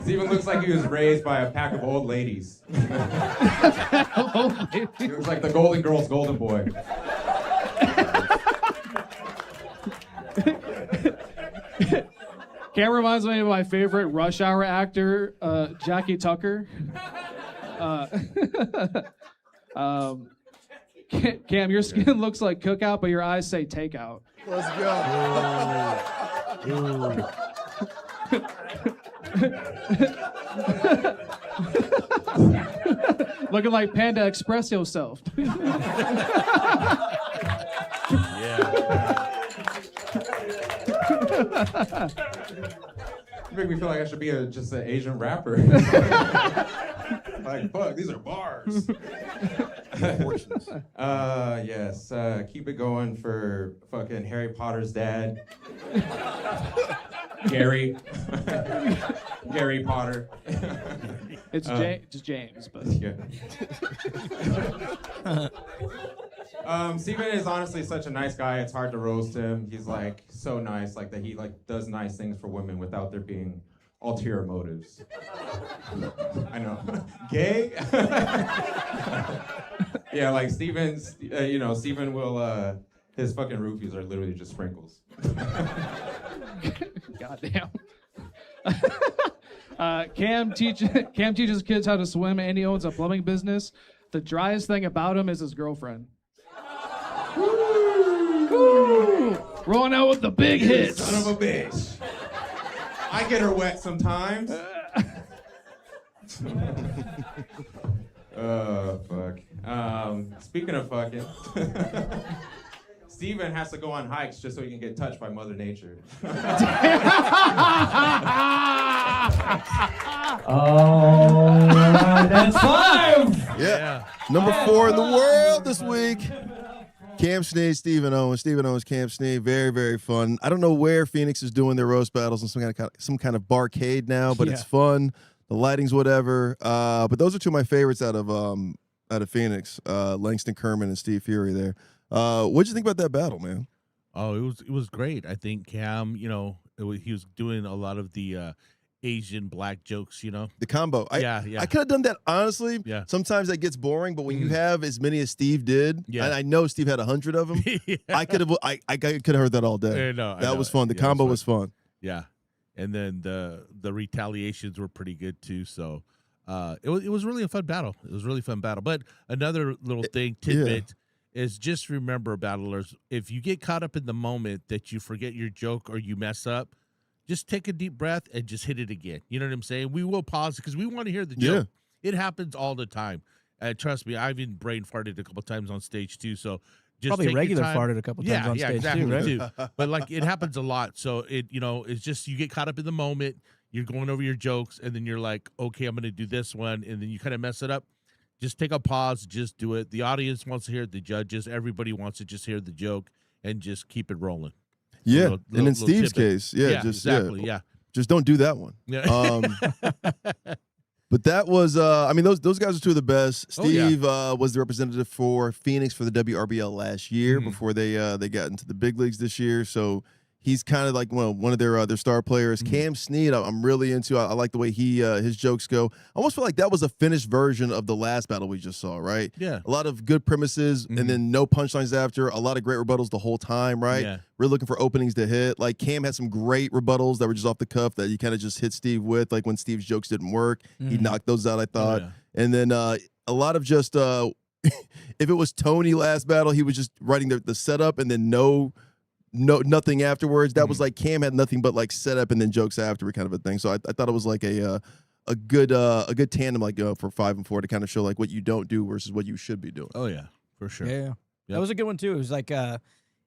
L: Steven looks like he was raised by a pack of old ladies. He looks like the Golden Girls' golden boy.
K: Cam reminds me of my favorite Rush Hour actor, Jackie Tucker. Cam, your skin looks like cookout, but your eyes say takeout.
A: Let's go.
K: Looking like Panda Express yourself.
L: You make me feel like I should be just an Asian rapper. Like, fuck, these are bars. Yes, keep it going for fucking Harry Potter's dad. Gary. Gary Potter.
K: It's just James, but
L: yeah. Steven is honestly such a nice guy. It's hard to roast him. He's like so nice, like that he like does nice things for women without there being ulterior motives. I know. Gay? Yeah, like Steven's, Steven will, his fucking roofies are literally just sprinkles.
K: Goddamn. Cam teaches kids how to swim, and he owns a plumbing business. The driest thing about him is his girlfriend. Woo! Rolling out with the big hits.
L: Son of a bitch. I get her wet sometimes. Fuck. Speaking of fucking, Steven has to go on hikes just so he can get touched by Mother Nature.
E: All right, that's 5.
A: Yeah. Number 4 in the world this week. Camp Sneed, Stephen Owens, Camp Sneed, very, very fun. I don't know where Phoenix is doing their roast battles in some kind of barcade now, but it's fun. The lighting's whatever. But those are two of my favorites out of Phoenix. Langston Kerman and Steve Fury there. What'd you think about that battle, man?
B: Oh, it was great. I think Cam, he was doing a lot of the Asian black jokes,
A: The combo.
B: Yeah.
A: I could have done that, honestly.
B: Yeah.
A: Sometimes that gets boring, but when you have as many as Steve did, and I know Steve had 100 of them, I could have heard that all day. That was fun. The combo was fun.
B: Yeah. And then the retaliations were pretty good too. So it was really a fun battle. But another little tidbit is just remember, battlers, if you get caught up in the moment that you forget your joke or you mess up, just take a deep breath and just hit it again. You know what I'm saying? We will pause because we want to hear the joke. It happens all the time. Trust me, I've even brain farted a couple times on stage too. So just
C: probably
B: take
C: regular
B: your time.
C: farted a couple times on stage
B: exactly,
C: too, right?
B: But like it happens a lot. So it's just you get caught up in the moment. You're going over your jokes, and then you're like, okay, I'm going to do this one, and then you kind of mess it up. Just take a pause. Just do it. The audience wants to hear it. The judges, everybody wants to just hear the joke, and just keep it rolling.
A: Yeah, and in Steve's case,
B: exactly.
A: Just don't do that one.
B: Yeah.
A: But that was, those guys are two of the best. Steve was the representative for Phoenix for the WRBL last year before they got into the big leagues this year. So he's kind of like one of their star players. Cam Sneed, I'm really into. I like the way his jokes go. I almost feel like that was a finished version of the last battle we just saw, right?
B: Yeah.
A: A lot of good premises and then no punchlines after. A lot of great rebuttals the whole time, right?
B: Yeah.
A: We're looking for openings to hit. Like Cam had some great rebuttals that were just off the cuff that you kind of just hit Steve with. Like when Steve's jokes didn't work, he knocked those out, I thought.
B: Oh, yeah.
A: And then a lot of just if it was Tony last battle, he was just writing the setup and then nothing afterwards. That was like Cam had nothing but like setup and then jokes afterward kind of a thing. So I thought it was like a good tandem like for 5 and 4 to kind of show like what you don't do versus what you should be doing.
B: Oh yeah, for sure.
C: Yeah. That was a good one too. It was like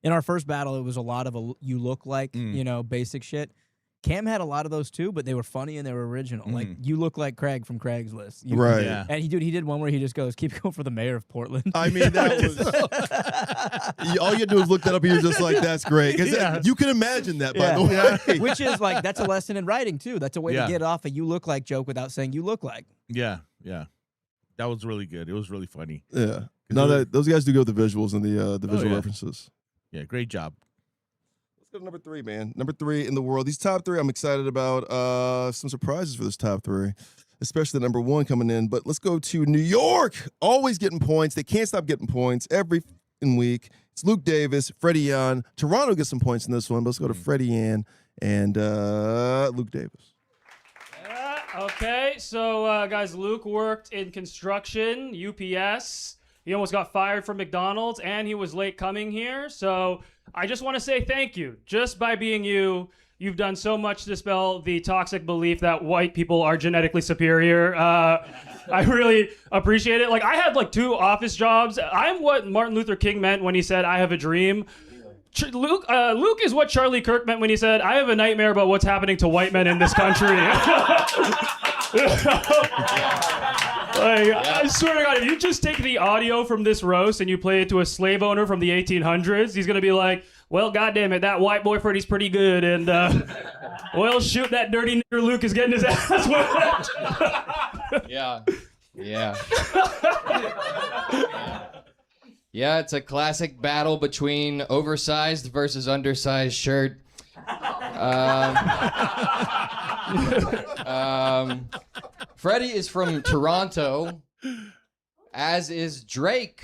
C: in our first battle, it was a lot of you look like basic shit. Cam had a lot of those too, but they were funny and they were original. Like you look like Craig from Craigslist,
A: right?
B: Yeah.
C: And he did one where he just goes, "Keep going for the mayor of Portland."
A: I mean, that was all you do is look that up and you're just like, "That's great." Because you can imagine that, by the way.
C: Which is like that's a lesson in writing too. That's a way to get off a "you look like" joke without saying "you look like."
B: Yeah. That was really good. It was really funny.
A: Yeah. No, those guys do go with the visuals and the visual references.
B: Yeah, great job.
A: Let's go to number 3, man. Number 3 in the world. These top 3, I'm excited about. Some surprises for this top 3, especially the number 1 coming in. But let's go to New York. Always getting points. They can't stop getting points every week. It's Luke Davis, Freddy Yan. Toronto gets some points in this one, but let's go to Freddy Yan and Luke Davis.
M: Okay, so guys, Luke worked in construction, UPS. He almost got fired from McDonald's, and he was late coming here. So I just want to say thank you. Just by being you, you've done so much to dispel the toxic belief that white people are genetically superior. I really appreciate it. Like, I had like 2 office jobs. I'm what Martin Luther King meant when he said, "I have a dream." Luke is what Charlie Kirk meant when he said, "I have a nightmare about what's happening to white men in this country." I swear to God, if you just take the audio from this roast and you play it to a slave owner from the 1800s, he's going to be like, "Well, goddamn it, that white boy Freddy's pretty good." And, well, shoot, that dirty nigger Luke is getting his ass whipped.
N: Yeah. Yeah, it's a classic battle between oversized versus undersized shirt. Freddy is from Toronto, as is Drake.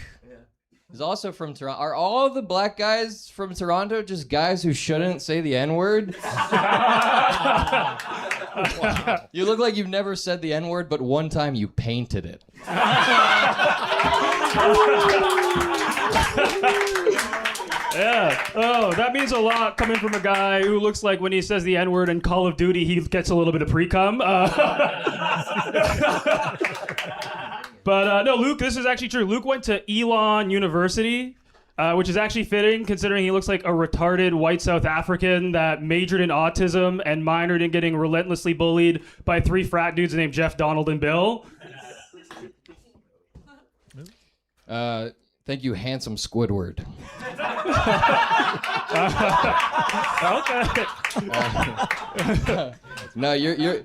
N: Is also from Toronto. Are all the black guys from Toronto just guys who shouldn't say the N-word? Wow. You look like you've never said the N-word, but one time you painted it.
M: Yeah. Oh, that means a lot coming from a guy who looks like when he says the N-word in Call of Duty, he gets a little bit of pre-cum. But no, Luke, this is actually true. Luke went to Elon University, which is actually fitting considering he looks like a retarded white South African that majored in autism and minored in getting relentlessly bullied by 3 frat dudes named Jeff, Donald, and Bill.
N: Thank you, handsome Squidward.
M: Okay.
N: No, you're you're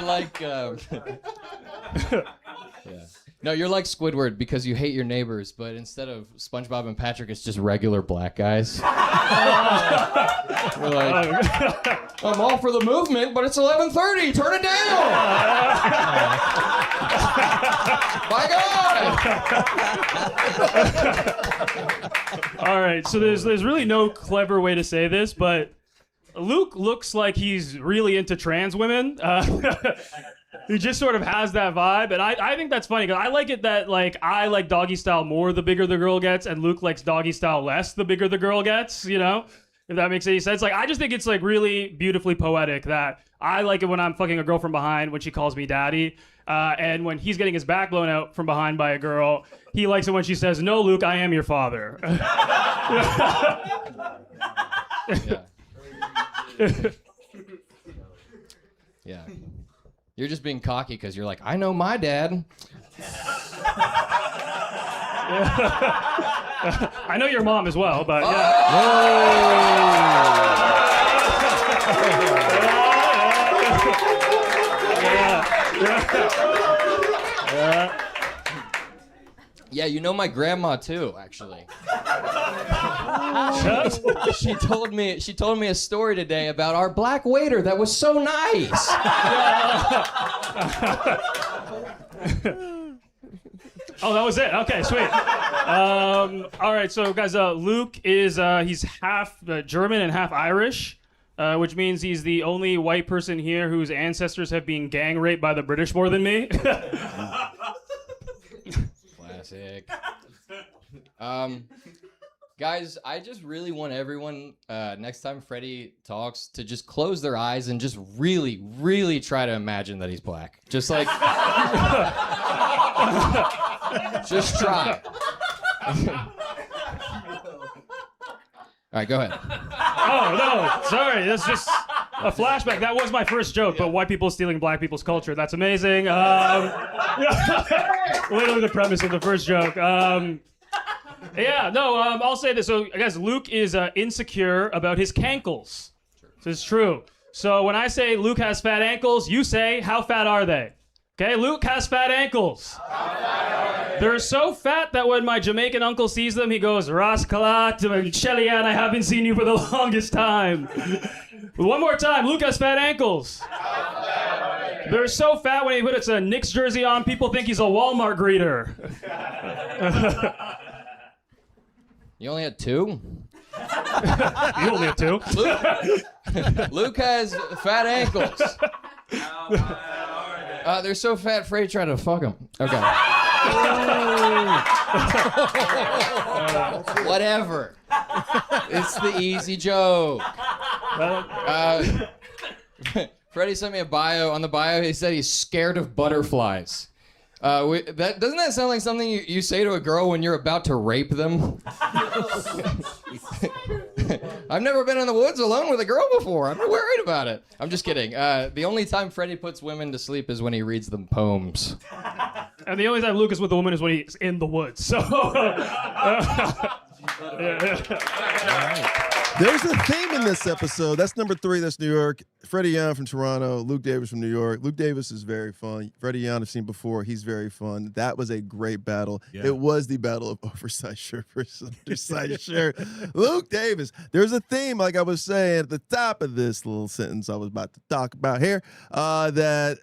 N: like yeah. No, you're like Squidward because you hate your neighbors, but instead of SpongeBob and Patrick, it's just regular black guys. You're like, I'm all for the movement, but it's 11:30. Turn it down. My God.
M: All right, so there's really no clever way to say this, but Luke looks like he's really into trans women. He just sort of has that vibe, and I think that's funny because I like it that like I like doggy style more the bigger the girl gets, and Luke likes doggy style less the bigger the girl gets. You know, if that makes any sense. Like I just think it's like really beautifully poetic that I like it when I'm fucking a girl from behind when she calls me daddy, and when he's getting his back blown out from behind by a girl, he likes it when she says, "No, Luke, I am your father."
N: Yeah. You're just being cocky because you're like, I know my dad.
M: I know your mom as well, but
N: Yeah, you know my grandma too, actually. She told me a story today about our black waiter that was so nice.
M: Oh, that was it. Okay, sweet. All right, so guys, Luke is he's half German and half Irish, which means he's the only white person here whose ancestors have been gang raped by the British more than me.
N: Classic. Guys, I just really want everyone, next time Freddy talks, to just close their eyes and just really, really try to imagine that he's black. Just like... just try. All right, go ahead.
M: Oh, no, sorry. That's just a flashback. That was my first joke, but white people stealing black people's culture. That's amazing. Literally the premise of the first joke. I'll say this. So, guys, Luke is insecure about his cankles. This is true. So when I say Luke has fat ankles, you say, how fat are they? Okay, Luke has fat ankles. They're so fat that when my Jamaican uncle sees them, he goes, Ras Kalat, Shellyan, I haven't seen you for the longest time. One more time, Luke has fat ankles. They're so fat when he puts a Knicks jersey on, people think he's a Walmart greeter.
N: You only had two?
M: You only had two?
N: Luke has fat ankles. They're so fat, Freddy tried to fuck them. Okay. Whatever. It's the easy joke. Freddy sent me a bio. On the bio, he said he's scared of butterflies. Doesn't that sound like something you say to a girl when you're about to rape them? I've never been in the woods alone with a girl before. I'm not worried about it. I'm just kidding. The only time Freddy puts women to sleep is when he reads them poems.
M: And the only time Luke is with a woman is when he's in the woods. So,
A: There's a theme in this episode. That's number 3. That's New York. Freddy Young from Toronto. Luke Davis from New York. Luke Davis is very fun. Freddy Young I've seen before. He's very fun. That was a great battle. Yeah. It was the battle of oversized shirt versus undersized shirt. Luke Davis. There's a theme, like I was saying at the top of this little sentence I was about to talk about here, that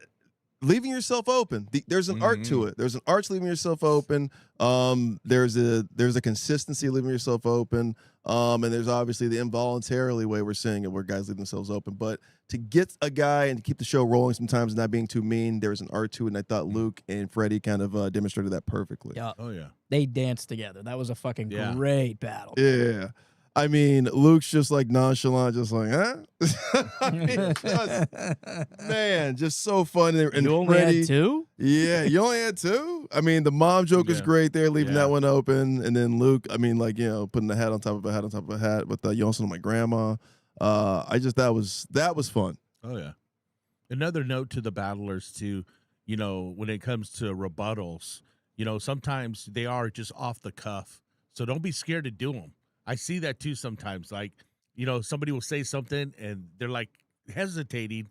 A: leaving yourself open. There's an art to it. There's an art to leaving yourself open. There's a consistency leaving yourself open. And there's obviously the involuntarily way we're seeing it where guys leave themselves open. But to get a guy and to keep the show rolling sometimes and not being too mean, there's an art to it. And I thought Luke and Freddy kind of demonstrated that perfectly.
C: Yeah.
B: Oh, yeah.
C: They danced together. That was a fucking great battle.
A: Yeah. I mean, Luke's just like nonchalant, just like, huh? I mean, just so fun. And
C: you only had 2?
A: Yeah, you only had 2? I mean, the mom joke is great there, leaving that one open. And then Luke, I mean, like, putting a hat on top of a hat on top of a hat with you also know my grandma. That was fun.
B: Oh, yeah. Another note to the battlers, too, you know, when it comes to rebuttals, you know, sometimes they are just off the cuff. So don't be scared to do them. I see that too sometimes. Like, you know, somebody will say something and they're like hesitating.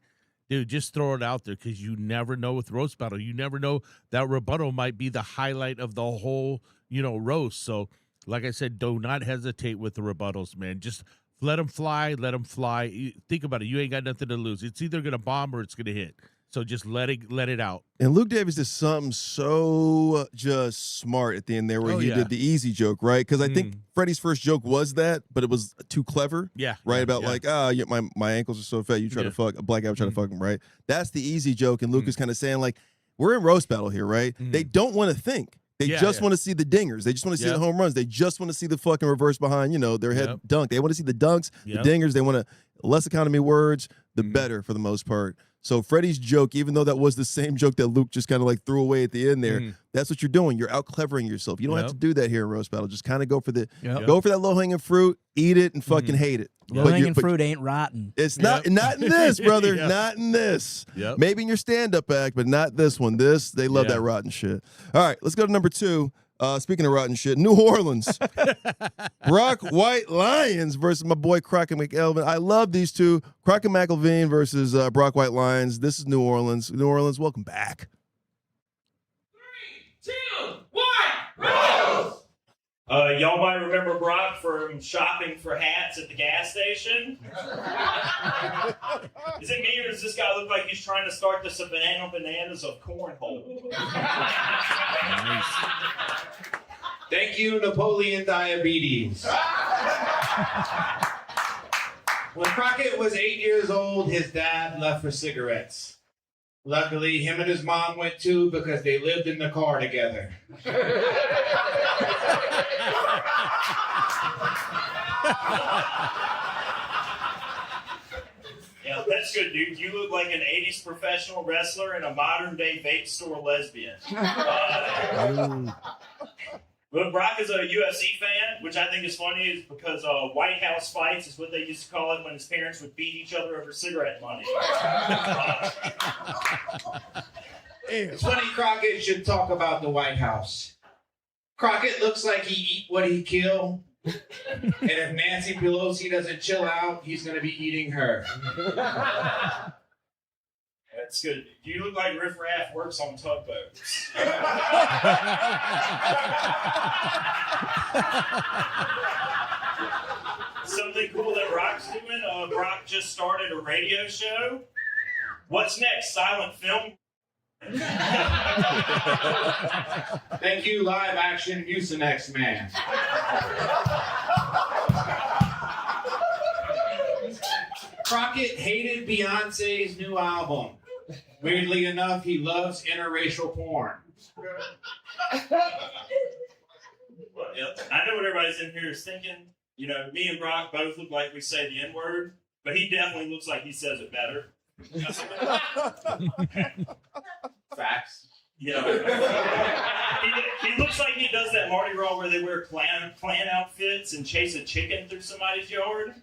B: Dude, just throw it out there because you never know with roast battle. You never know that rebuttal might be the highlight of the whole, you know, roast. So, like I said, do not hesitate with the rebuttals, man. Just let them fly. Let them fly. Think about it. You ain't got nothing to lose. It's either going to bomb or it's going to hit. So just let it out.
A: And Luke Davis did something so just smart at the end there where he did the easy joke, right? Because I think Freddy's first joke was that, but it was too clever.
B: Yeah.
A: Right? About like, my ankles are so fat, you try to fuck, a black guy would try to fuck him, right? That's the easy joke. And Luke is kind of saying, like, we're in roast battle here, right? They don't want to think. They just want to see the dingers. They just want to see the home runs. They just want to see the fucking reverse behind, you know, their head dunk. They want to see the dunks, the dingers. They want to less economy words, the better for the most part. So Freddy's joke, even though that was the same joke that Luke just kind of like threw away at the end there, that's what you're doing. You're out clevering yourself. You don't have to do that here in roast battle. Just kind of go for the go for that low hanging fruit, eat it, and fucking hate it.
C: Low hanging fruit ain't rotten.
A: It's not in this, brother. Not in this. Maybe in your stand up act, but not this one. They love that rotten shit. All right, let's go to number 2. Speaking of rotten shit, New Orleans. Brock White Lyons versus my boy Crocket McElveen. I love these two. Crocket McElveen versus Brock White Lyons. This is New Orleans. New Orleans, welcome back.
O: 3, 2, 1, Rose! Y'all might remember Brock from shopping for hats at the gas station. Is it me or does this guy look like he's trying to start the Savannah Bananas of cornhole?
H: Nice. Thank you, Napoleon Diabetes. When Crocket was 8 years old, his dad left for cigarettes. Luckily, him and his mom went too because they lived in the car together.
O: Yeah, that's good, dude. You look like an 80s professional wrestler and a modern-day vape store lesbian. But Brock is a UFC fan, which I think is funny, is because White House fights is what they used to call it when his parents would beat each other over cigarette money.
H: It's funny Crocket should talk about the White House. Crocket looks like he eat what he kill. And if Nancy Pelosi doesn't chill out, he's going to be eating her.
O: That's good. You look like Riff Raff works on tugboats. Something cool that Brock's doing. Brock just started a radio show. What's next? Silent film?
H: Thank you, live action Mucinex man. Crocket hated Beyonce's new album. Weirdly enough, he loves interracial porn.
O: Well, yeah, I know what everybody's in here is thinking. You know, me and Brock both look like we say the N-word, but he definitely looks like he says it better.
H: Facts.
O: Yeah. He looks like he does that Mardi Gras where they wear clan outfits and chase a chicken through somebody's yard.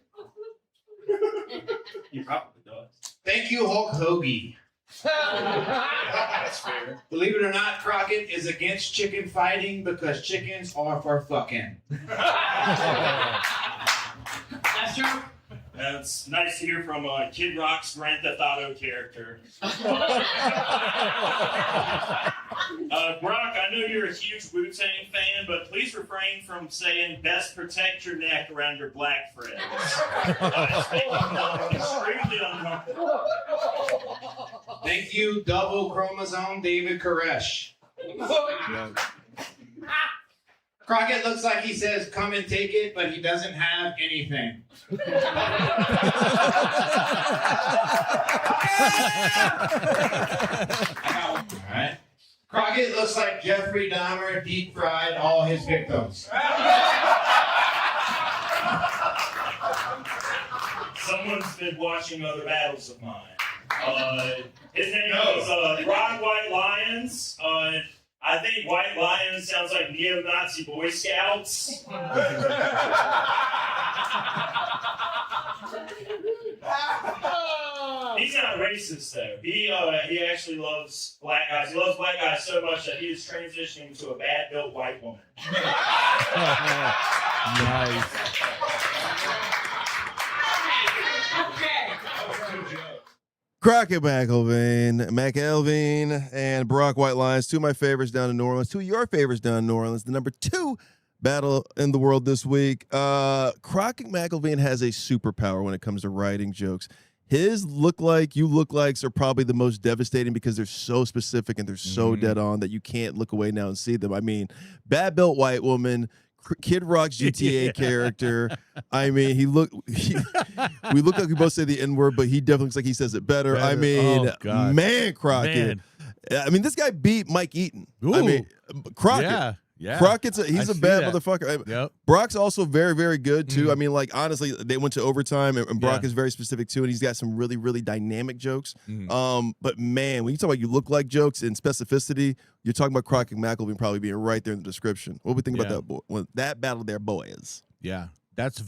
O: He probably does.
H: Thank you, Hulk Hoagie.
O: That's fair.
H: Believe it or not, Crocket is against chicken fighting because chickens are for fucking.
O: That's true. It's nice to hear from Kid Rock's Grand Theft Auto character. Brock, I know you're a huge Wu-Tang fan, but please refrain from saying best protect your neck around your black friends. It's making them extremely uncomfortable.
H: Thank you, double chromosome David Koresh. Crocket looks like he says, come and take it, but he doesn't have anything. All right. Crocket looks like Jeffrey Dahmer deep fried all his victims.
O: Someone's been watching other battles of mine. His name is Brock White Lyons. I think White Lions sounds like neo-Nazi Boy Scouts. He's he's not racist though. He actually loves black guys. He loves black guys so much that he is transitioning into a bad built white woman.
B: Nice.
A: Crocket McElveen, and Brock White Lyons, two of my favorites down in New Orleans, two of your favorites down in New Orleans. The number 2 battle in the world this week. Crocket McElveen has a superpower when it comes to writing jokes. His look like, you look likes are probably the most devastating because they're so specific and they're so dead on that you can't look away now and see them. I mean, bad built white woman, Kid Rock's GTA character. I mean, we look like we both say the N-word, but he definitely looks like he says it better. I mean, man, Crocket. I mean, this guy beat Mike Eaton.
B: Ooh.
A: I mean, Crocket.
B: Yeah.
A: Crocket's he's a bad motherfucker.
B: Yep.
A: Brock's also very, very good too. I mean, like honestly, they went to overtime, and Brock is very specific too, and he's got some really, really dynamic jokes. But man, when you talk about you look like jokes and specificity, you're talking about Crocket McElveen probably being right there in the description. What do we think about that battle there, boys?
B: Yeah, that's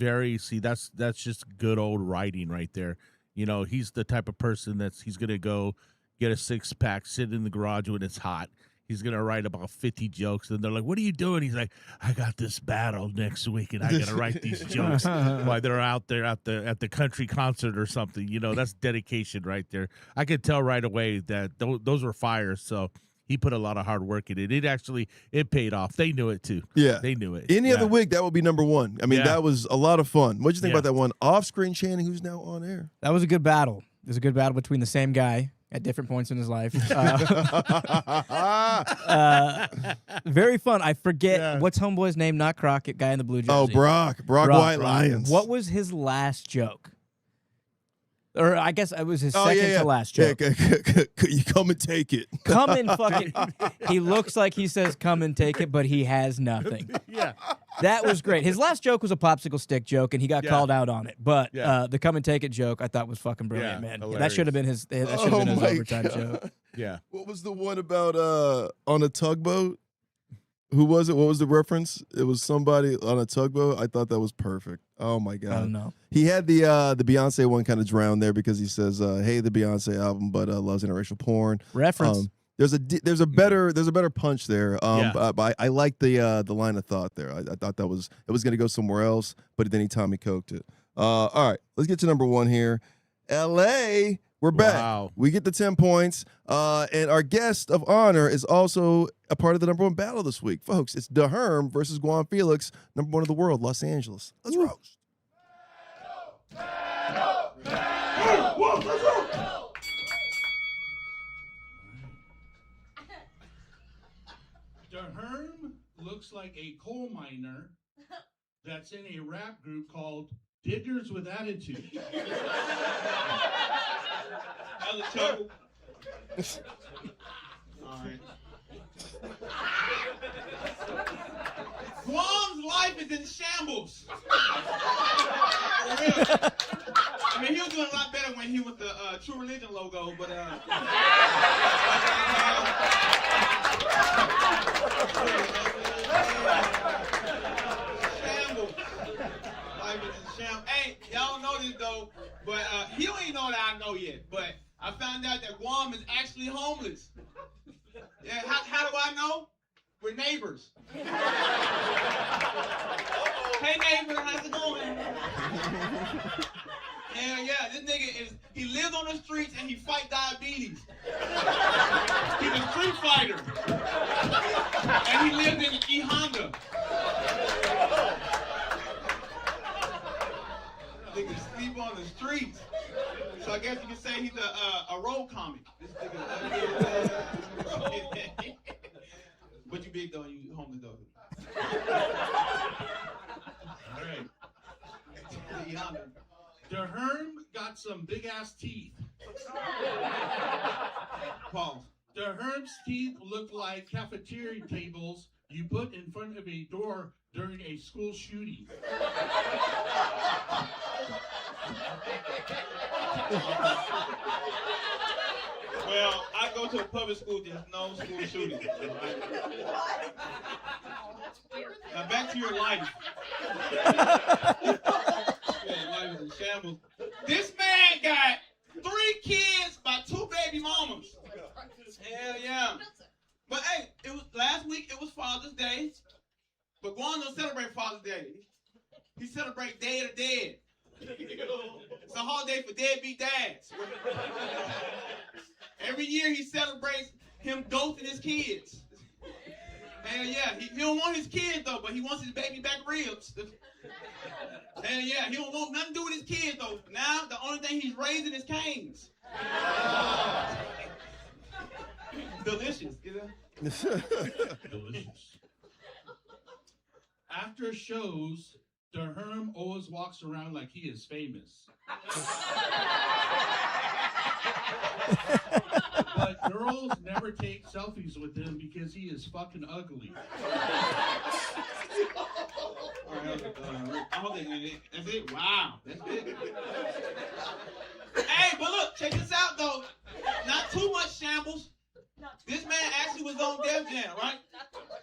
B: just good old writing right there. You know, he's the type of person he's gonna go get a 6-pack, sit in the garage when it's hot. He's going to write about 50 jokes, and they're like, what are you doing? He's like, I got this battle next week, and I got to write these jokes while they're out there at the country concert or something. You know, that's dedication right there. I could tell right away that those were fires, so he put a lot of hard work in it. It paid off. They knew it, too. Yeah. They knew it.
A: Any other week, that would be number 1. I mean, that was a lot of fun. What did you think about that one? Off-screen Channing, who's now on air.
C: That was a good battle. It was a good battle between the same guy at different points in his life. Very fun. I forget what's homeboy's name, not Crocket, guy in the blue jersey.
A: Oh, Brock White Lyons.
C: What was his last joke? Or I guess it was his second to last joke.
A: You come and take it.
C: Come and fucking. He looks like he says come and take it, but he has nothing.
B: Yeah.
C: That was great. His last joke was a popsicle stick joke, and he got called out on it. But the come and take it joke, I thought was fucking brilliant, man. Yeah, that should have been his. That should have been his overtime joke.
B: Yeah.
A: What was the one about on a tugboat? Who was it? What was the reference? It was somebody on a tugboat. I thought that was perfect. Oh my god!
C: I don't know.
A: He had the Beyonce one kind of drowned there because he says, "Hey, the Beyonce album, but loves interracial porn."
C: Reference.
A: There's a better punch there. But I like the line of thought there. I thought it was going to go somewhere else, but then he Tommy coked it. All right, let's get to number 1 here. L.A. We're back.
B: Wow.
A: We get the 10 points. And our guest of honor is also a part of the number 1 battle this week. Folks, it's Herm versus Guam Felix, number 1 of the world, Los Angeles. Let's roast.
P: Herm looks like a coal miner that's in a rap group called Diggers with Attitude. All right. Guam's life is in shambles. For real. I mean, he was doing a lot better when he was the True Religion logo, but shambles. Life is in shambles. Hey, y'all don't know this though, but he don't even know that I know yet. But I found out that Guam is actually homeless. Yeah, how do I know? We're neighbors. Hey neighbor, how's it going? Hell yeah, this nigga he lives on the streets and he fight diabetes. He's a street fighter. And he lives in E Honda. Nigga sleep on the streets. So I guess you can say he's a road comic. This nigga, but you big though, you homeless though. All right. The Herm got some big ass teeth. Pause. The Herm's teeth look like cafeteria tables you put in front of a door during a school shooting. Well, I go to a public school, there's no school shooting. Now back to your life. Yeah, life is in shambles. This man got 3 kids holiday for deadbeat dads. Every year he celebrates him ghosting his kids. And yeah, he don't want his kids though, but he wants his baby back ribs. And yeah, he don't want nothing to do with his kids though. Now the only thing he's raising is canes. Delicious, you know?
Q: Delicious. After shows, the Herm always walks around like he is famous. But girls never take selfies with him because he is fucking ugly.
P: That's it. Wow. That's it. Hey, but look, check this out though. Not too much shambles. This man actually was on Def Jam, right?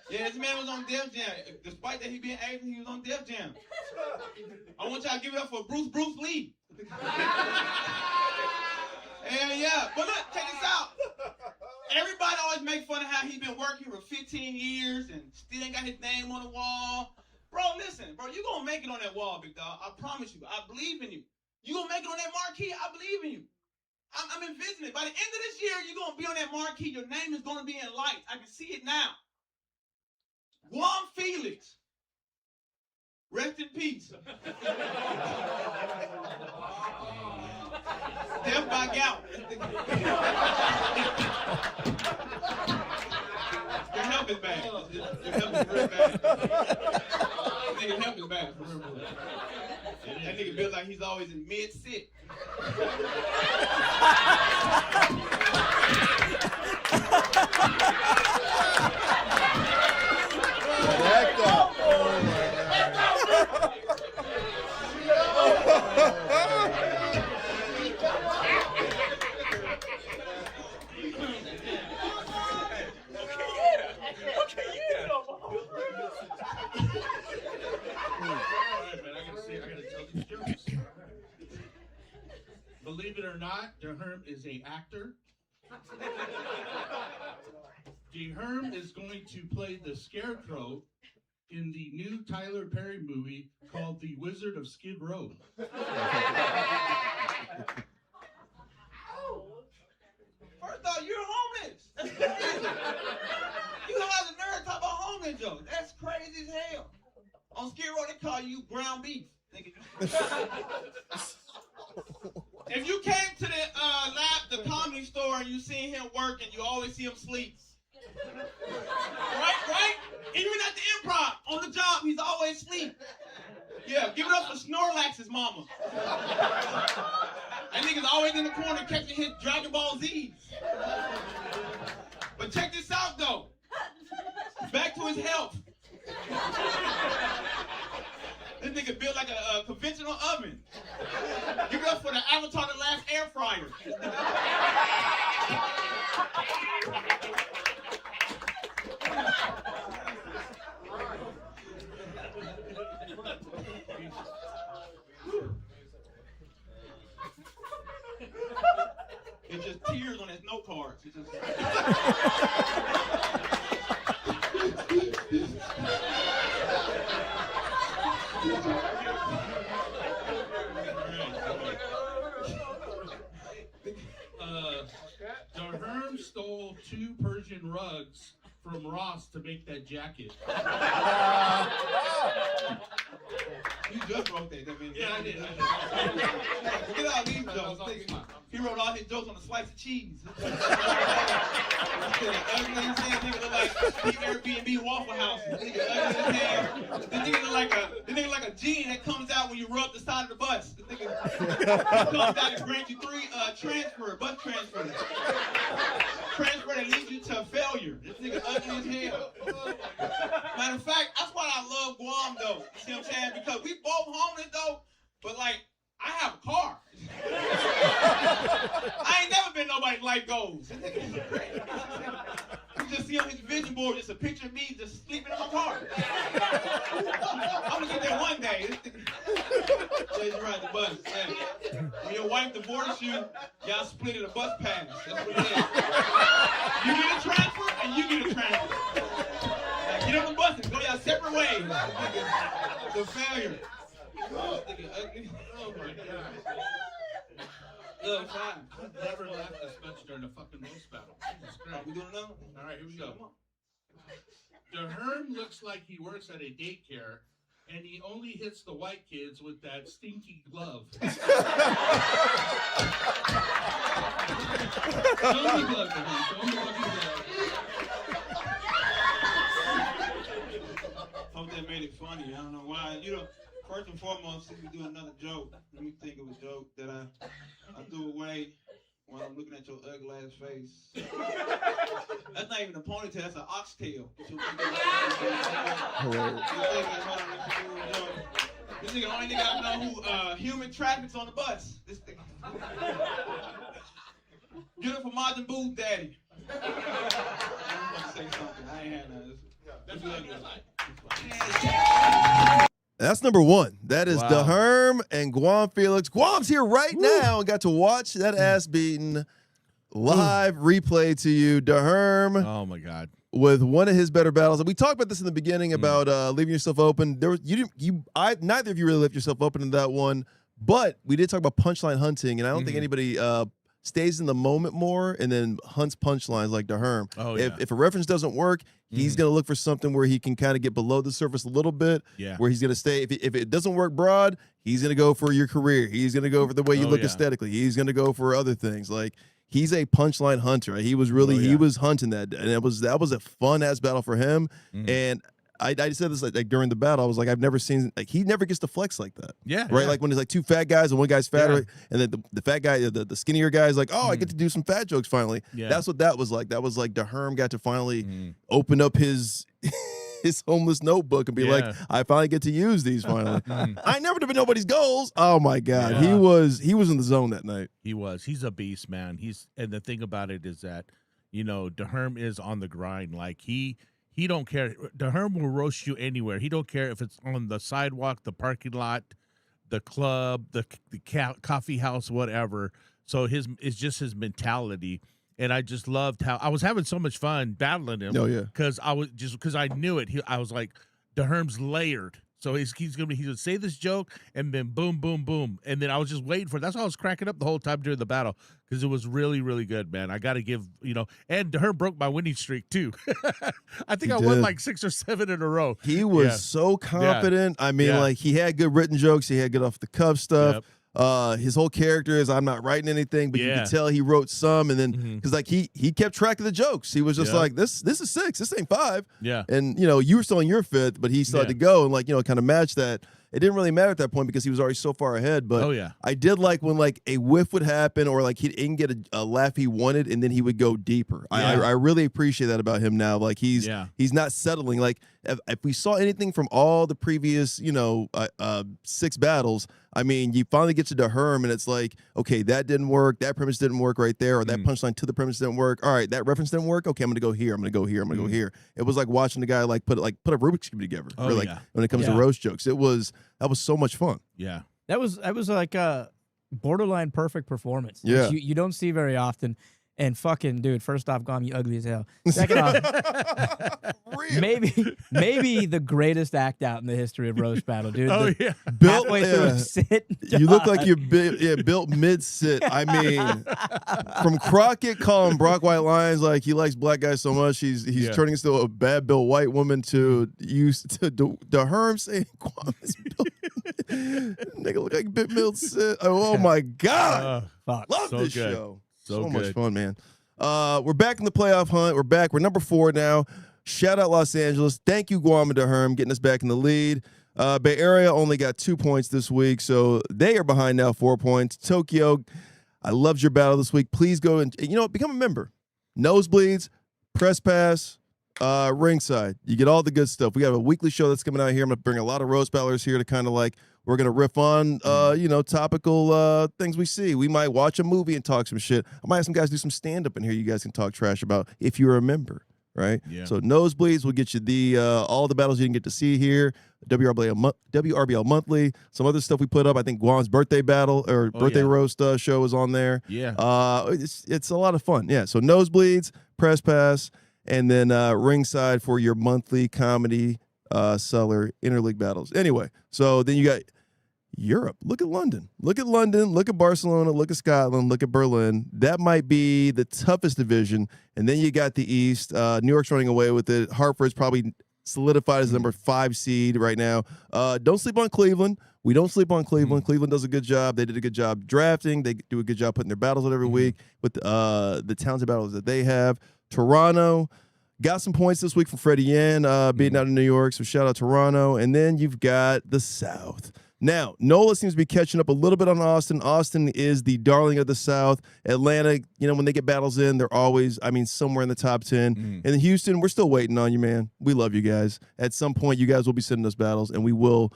P: Yeah, this man was on Def Jam. Despite that he being Asian, he was on Def Jam. I want y'all to give it up for Bruce Lee. And yeah, but look, check this out. Everybody always make fun of how he been working for 15 years and still ain't got his name on the wall. Bro, listen, bro, you gonna make it on that wall, big dog. I promise you. I believe in you. You gonna make it on that marquee? I believe in you. I'm envisioning it. By the end of this year, you're going to be on that marquee. Your name is going to be in lights. I can see it now. Guam Felix. Rest in peace. Death by gout. Your health is bad. Your health is real bad. Nigga's health is bad. For real. That nigga feels like he's always in mid-sit.
A: Back up. Oh my
Q: Believe it or not, the Herm is an actor. The Herm is going to play the Scarecrow in the new Tyler Perry movie called The Wizard of Skid Row.
P: First off, you're homeless. You have the nerve to talk about homeless jokes. That's crazy as hell. On Skid Row, they call you ground beef. If you came to the comedy store and you seen him work and you always see him sleep, right? Even at the Improv, on the job, he's always asleep. Yeah, give it up for Snorlax's mama. That nigga's always in the corner catching his Dragon Ball Z's. But check this out, though. Back to his health. This nigga built like a conventional oven. Give it up for the Avatar The Last Air Fryer. It's just tears on his note cards. It's just...
Q: The Herm stole 2 Persian rugs from Ross to make that jacket.
P: You just wrote that.
Q: Yeah, I did.
P: Look at all these jokes. He wrote all his jokes on a slice of cheese. Ugly as hell. Nigga look like Airbnb Waffle House. Nigga ugly as hell. This nigga look like a genie that comes out when you rub the side of the bus. This nigga comes out and grants you 3 bus transfer. Transfer that leads you to failure. This nigga ugly as hell. Matter of fact, that's why I love Guam though. You see what I'm saying? Because we both homeless though, but like, I have a car. I ain't never been nobody's life goals. You just see on his vision board just a picture of me just sleeping in my car. I'm gonna get there one day. So you ride the bus. Yeah. When your wife divorced you, y'all split it a bus pass. That's what it is. You get a transfer and you get a transfer. Like, get on the bus and go y'all separate ways. The failure. Oh my God.
Q: Look, fine. I've never laughed this much during a fucking roast battle. Jesus Christ. We doing another one? All right, here we go. The Herm looks like he works at a daycare, and he only hits the white kids with that stinky glove. Show me the glove, Herm. Show me the fucking glove.
P: Hope that made it funny. I don't know why. You know, first and foremost, let me do another joke. Let me think of a joke that I threw away while I'm looking at your ugly ass face. That's not even a ponytail, that's an oxtail. This nigga only nigga I know who human traffic's on the bus. This nigga. Get it for Martin Booth, daddy. I'm about to say something. I ain't had none. That's what I like.
A: That's number one. That is the Herm and Guam Felix. Guam's here right now and got to watch that ass beaten live replay to you. The Herm.
B: Oh my God.
A: With one of his better battles. And we talked about this in the beginning about leaving yourself open. There was neither of you really left yourself open in that one, but we did talk about punchline hunting, and I don't think anybody stays in the moment more and then hunts punchlines like the Herm.
B: Oh,
A: if a reference doesn't work, he's going to look for something where he can kind of get below the surface a little bit, where he's going to stay. If it doesn't work broad, he's going to go for your career. He's going to go for the way you look aesthetically. He's going to go for other things. Like, he's a punchline hunter. He was really he was hunting that, and that was a fun ass battle for him. And I said this like during the battle. I was like, I've never seen he never gets to flex like that. Right. Like when there's like two fat guys and one guy's fatter, and then the fat guy, the skinnier guy is like, oh, I get to do some fat jokes finally. That's what that was like. That was like the Herm got to finally open up his homeless notebook and be like, I finally get to use these finally. I never did nobody's goals. Oh my God. He was in the zone that night.
B: He was. He's a beast, man. And the thing about it is that, the Herm is on the grind. Like he don't care. The Herm will roast you anywhere. He don't care if it's on the sidewalk, the parking lot, the club, the coffee house, whatever. So it's just his mentality. And I just loved how I was having so much fun battling him.
A: Oh yeah,
B: because I knew it. I was like, the Herm's layered, so he's gonna say this joke and then boom, boom, boom, and then I was just waiting for it. That's why I was cracking up the whole time during the battle because it was really, really good, man. I got to give and the Herm broke my winning streak too. I think I won like 6 or 7 in a row.
A: He was so confident. I mean, like he had good written jokes. He had good off the cuff stuff. His whole character is I'm not writing anything, but you can tell he wrote some, and then because like he kept track of the jokes. He was just like this is 6, this ain't 5. And you were still on your 5th, but he still had to go and like kind of match that. It didn't really matter at that point because he was already so far ahead. But I did like when like a whiff would happen or like he didn't get a laugh he wanted, and then he would go deeper. I really appreciate that about him now. Like he's not settling. Like if we saw anything from all the previous 6 battles, I mean, you finally get to the Herm and it's like, okay, that didn't work. That premise didn't work right there, or that punchline to the premise didn't work. All right, that reference didn't work. Okay, I'm gonna go here. I'm gonna go here. I'm gonna go here. It was like watching the guy like put a Rubik's Cube together. When it comes to roast jokes, that was so much fun.
C: That was like a borderline perfect performance.
A: Yeah,
C: which you don't see very often. And fucking dude, first off, Guam, you ugly as hell. Second off, maybe the greatest act out in the history of roast battle, dude.
A: Built
C: halfway through sit.
A: You look like you're built mid sit. I mean, from Crocket calling Brock White Lyons like he likes black guys so much, he's turning into a bad built white woman to the Herm saying Guam is built. Nigga look like bit mid sit. Oh my God, love this show. So much fun, man. We're back in the playoff hunt. We're back. We're number 4 now. Shout out Los Angeles. Thank you, Guam and Herm, getting us back in the lead. Bay Area only got 2 points this week, so they are behind now 4 points. Tokyo, I loved your battle this week. Please go and become a member. Nosebleeds, press pass, ringside. You get all the good stuff. We have a weekly show that's coming out here. I'm going to bring a lot of roast battlers here to kind of like, we're going to riff on, topical things we see. We might watch a movie and talk some shit. I might have some guys do some stand-up in here you guys can talk trash about if you're a member, right? So Nosebleeds will get you all the battles you didn't get to see here. WRBL Monthly, some other stuff we put up. I think Guam's birthday battle or birthday roast show is on there. It's a lot of fun. So Nosebleeds, press pass, and then ringside for your monthly comedy seller interleague battles. Anyway, so then you got Europe. Look at London. Look at London. Look at Barcelona. Look at Scotland. Look at Berlin. That might be the toughest division. And then you got the East. New York's running away with it. Hartford's probably solidified as number 5 seed right now. Don't sleep on Cleveland. We don't sleep on Cleveland. Cleveland does a good job. They did a good job drafting. They do a good job putting their battles out every week with the talented battles that they have. Toronto got some points this week from Freddy Yan beating out in New York. So shout out Toronto. And then you've got the South. Now, NOLA seems to be catching up a little bit on Austin. Austin is the darling of the South. Atlanta, when they get battles in, they're always, somewhere in the top 10. And Houston, we're still waiting on you, man. We love you guys. At some point, you guys will be sending us battles, and we'll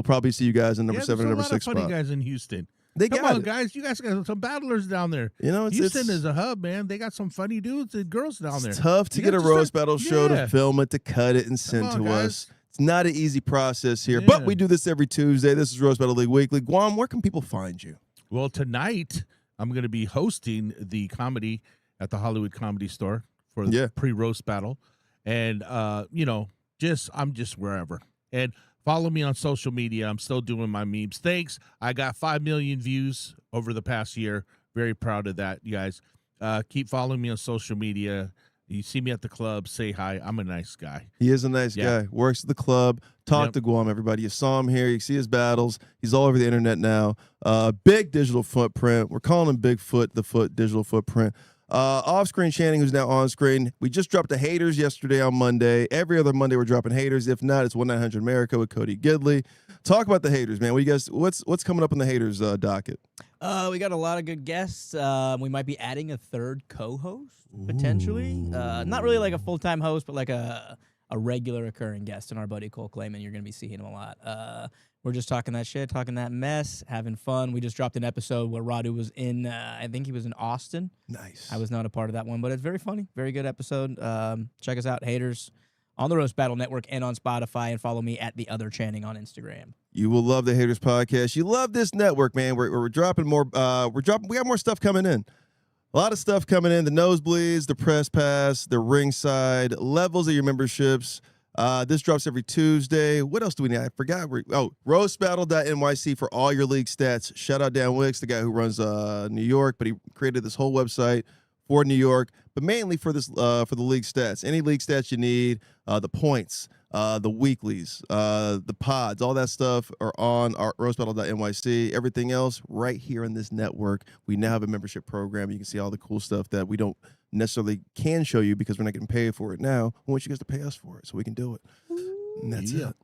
A: probably see you guys in number 7 and number 6 spot.
B: There's a lot of funny guys in Houston.
A: They
B: Come
A: got
B: on,
A: it.
B: guys. You guys got some battlers down there. Houston is a hub, man. They got some funny dudes and girls down there.
A: It's tough to get a roast battle show to film it, to cut it, and send to us. It's not an easy process here, but we do this every Tuesday. This is Roast Battle League Weekly. Guam, where can people find you?
B: Well, tonight I'm going to be hosting the comedy at the Hollywood Comedy Store for the pre-roast battle. And, I'm just wherever. And follow me on social media. I'm still doing my memes. Thanks. I got 5 million views over the past year. Very proud of that, you guys. Keep following me on social media. You see me at the club, say hi. I'm a nice guy.
A: He is a nice guy. Works at the club. Talk to Guam, everybody. You saw him here. You see his battles. He's all over the internet now. Big digital footprint. We're calling him Bigfoot, the foot digital footprint. Off-screen Channing, who's now on-screen. We just dropped the Haters yesterday on Monday. Every other Monday we're dropping Haters. If not, it's 1-900-AMERICA with Cody Gidley. Talk about the Haters, man. What do you guys? What's coming up in the Haters docket?
C: We got a lot of good guests. We might be adding a third co-host potentially. Not really like a full-time host, but like a regular occurring guest. And our buddy Cole Clayman, you're going to be seeing him a lot. We're just talking that shit, talking that mess, having fun. We just dropped an episode where Radu was in, I think he was in Austin.
A: Nice.
C: I was not a part of that one, but it's very funny. Very good episode. Check us out, Haters, on the Roast Battle Network and on Spotify, and follow me at The Other Channing on Instagram.
A: You will love the Haters podcast. You love this network, man. We're dropping more. We got more stuff coming in. A lot of stuff coming in. The nosebleeds, the press pass, the ringside, levels of your memberships. This drops every Tuesday. What else do we need? I forgot. Roastbattle.nyc for all your league stats. Shout out Dan Wicks, the guy who runs New York, but he created this whole website for New York, but mainly for this for the league stats. Any league stats you need, the points, the weeklies, the pods, all that stuff are on our roastbattle.nyc. Everything else right here in this network. We now have a membership program. You can see all the cool stuff that we don't necessarily can show you because we're not getting paid for it now. We want you guys to pay us for it so we can do it. And that's it.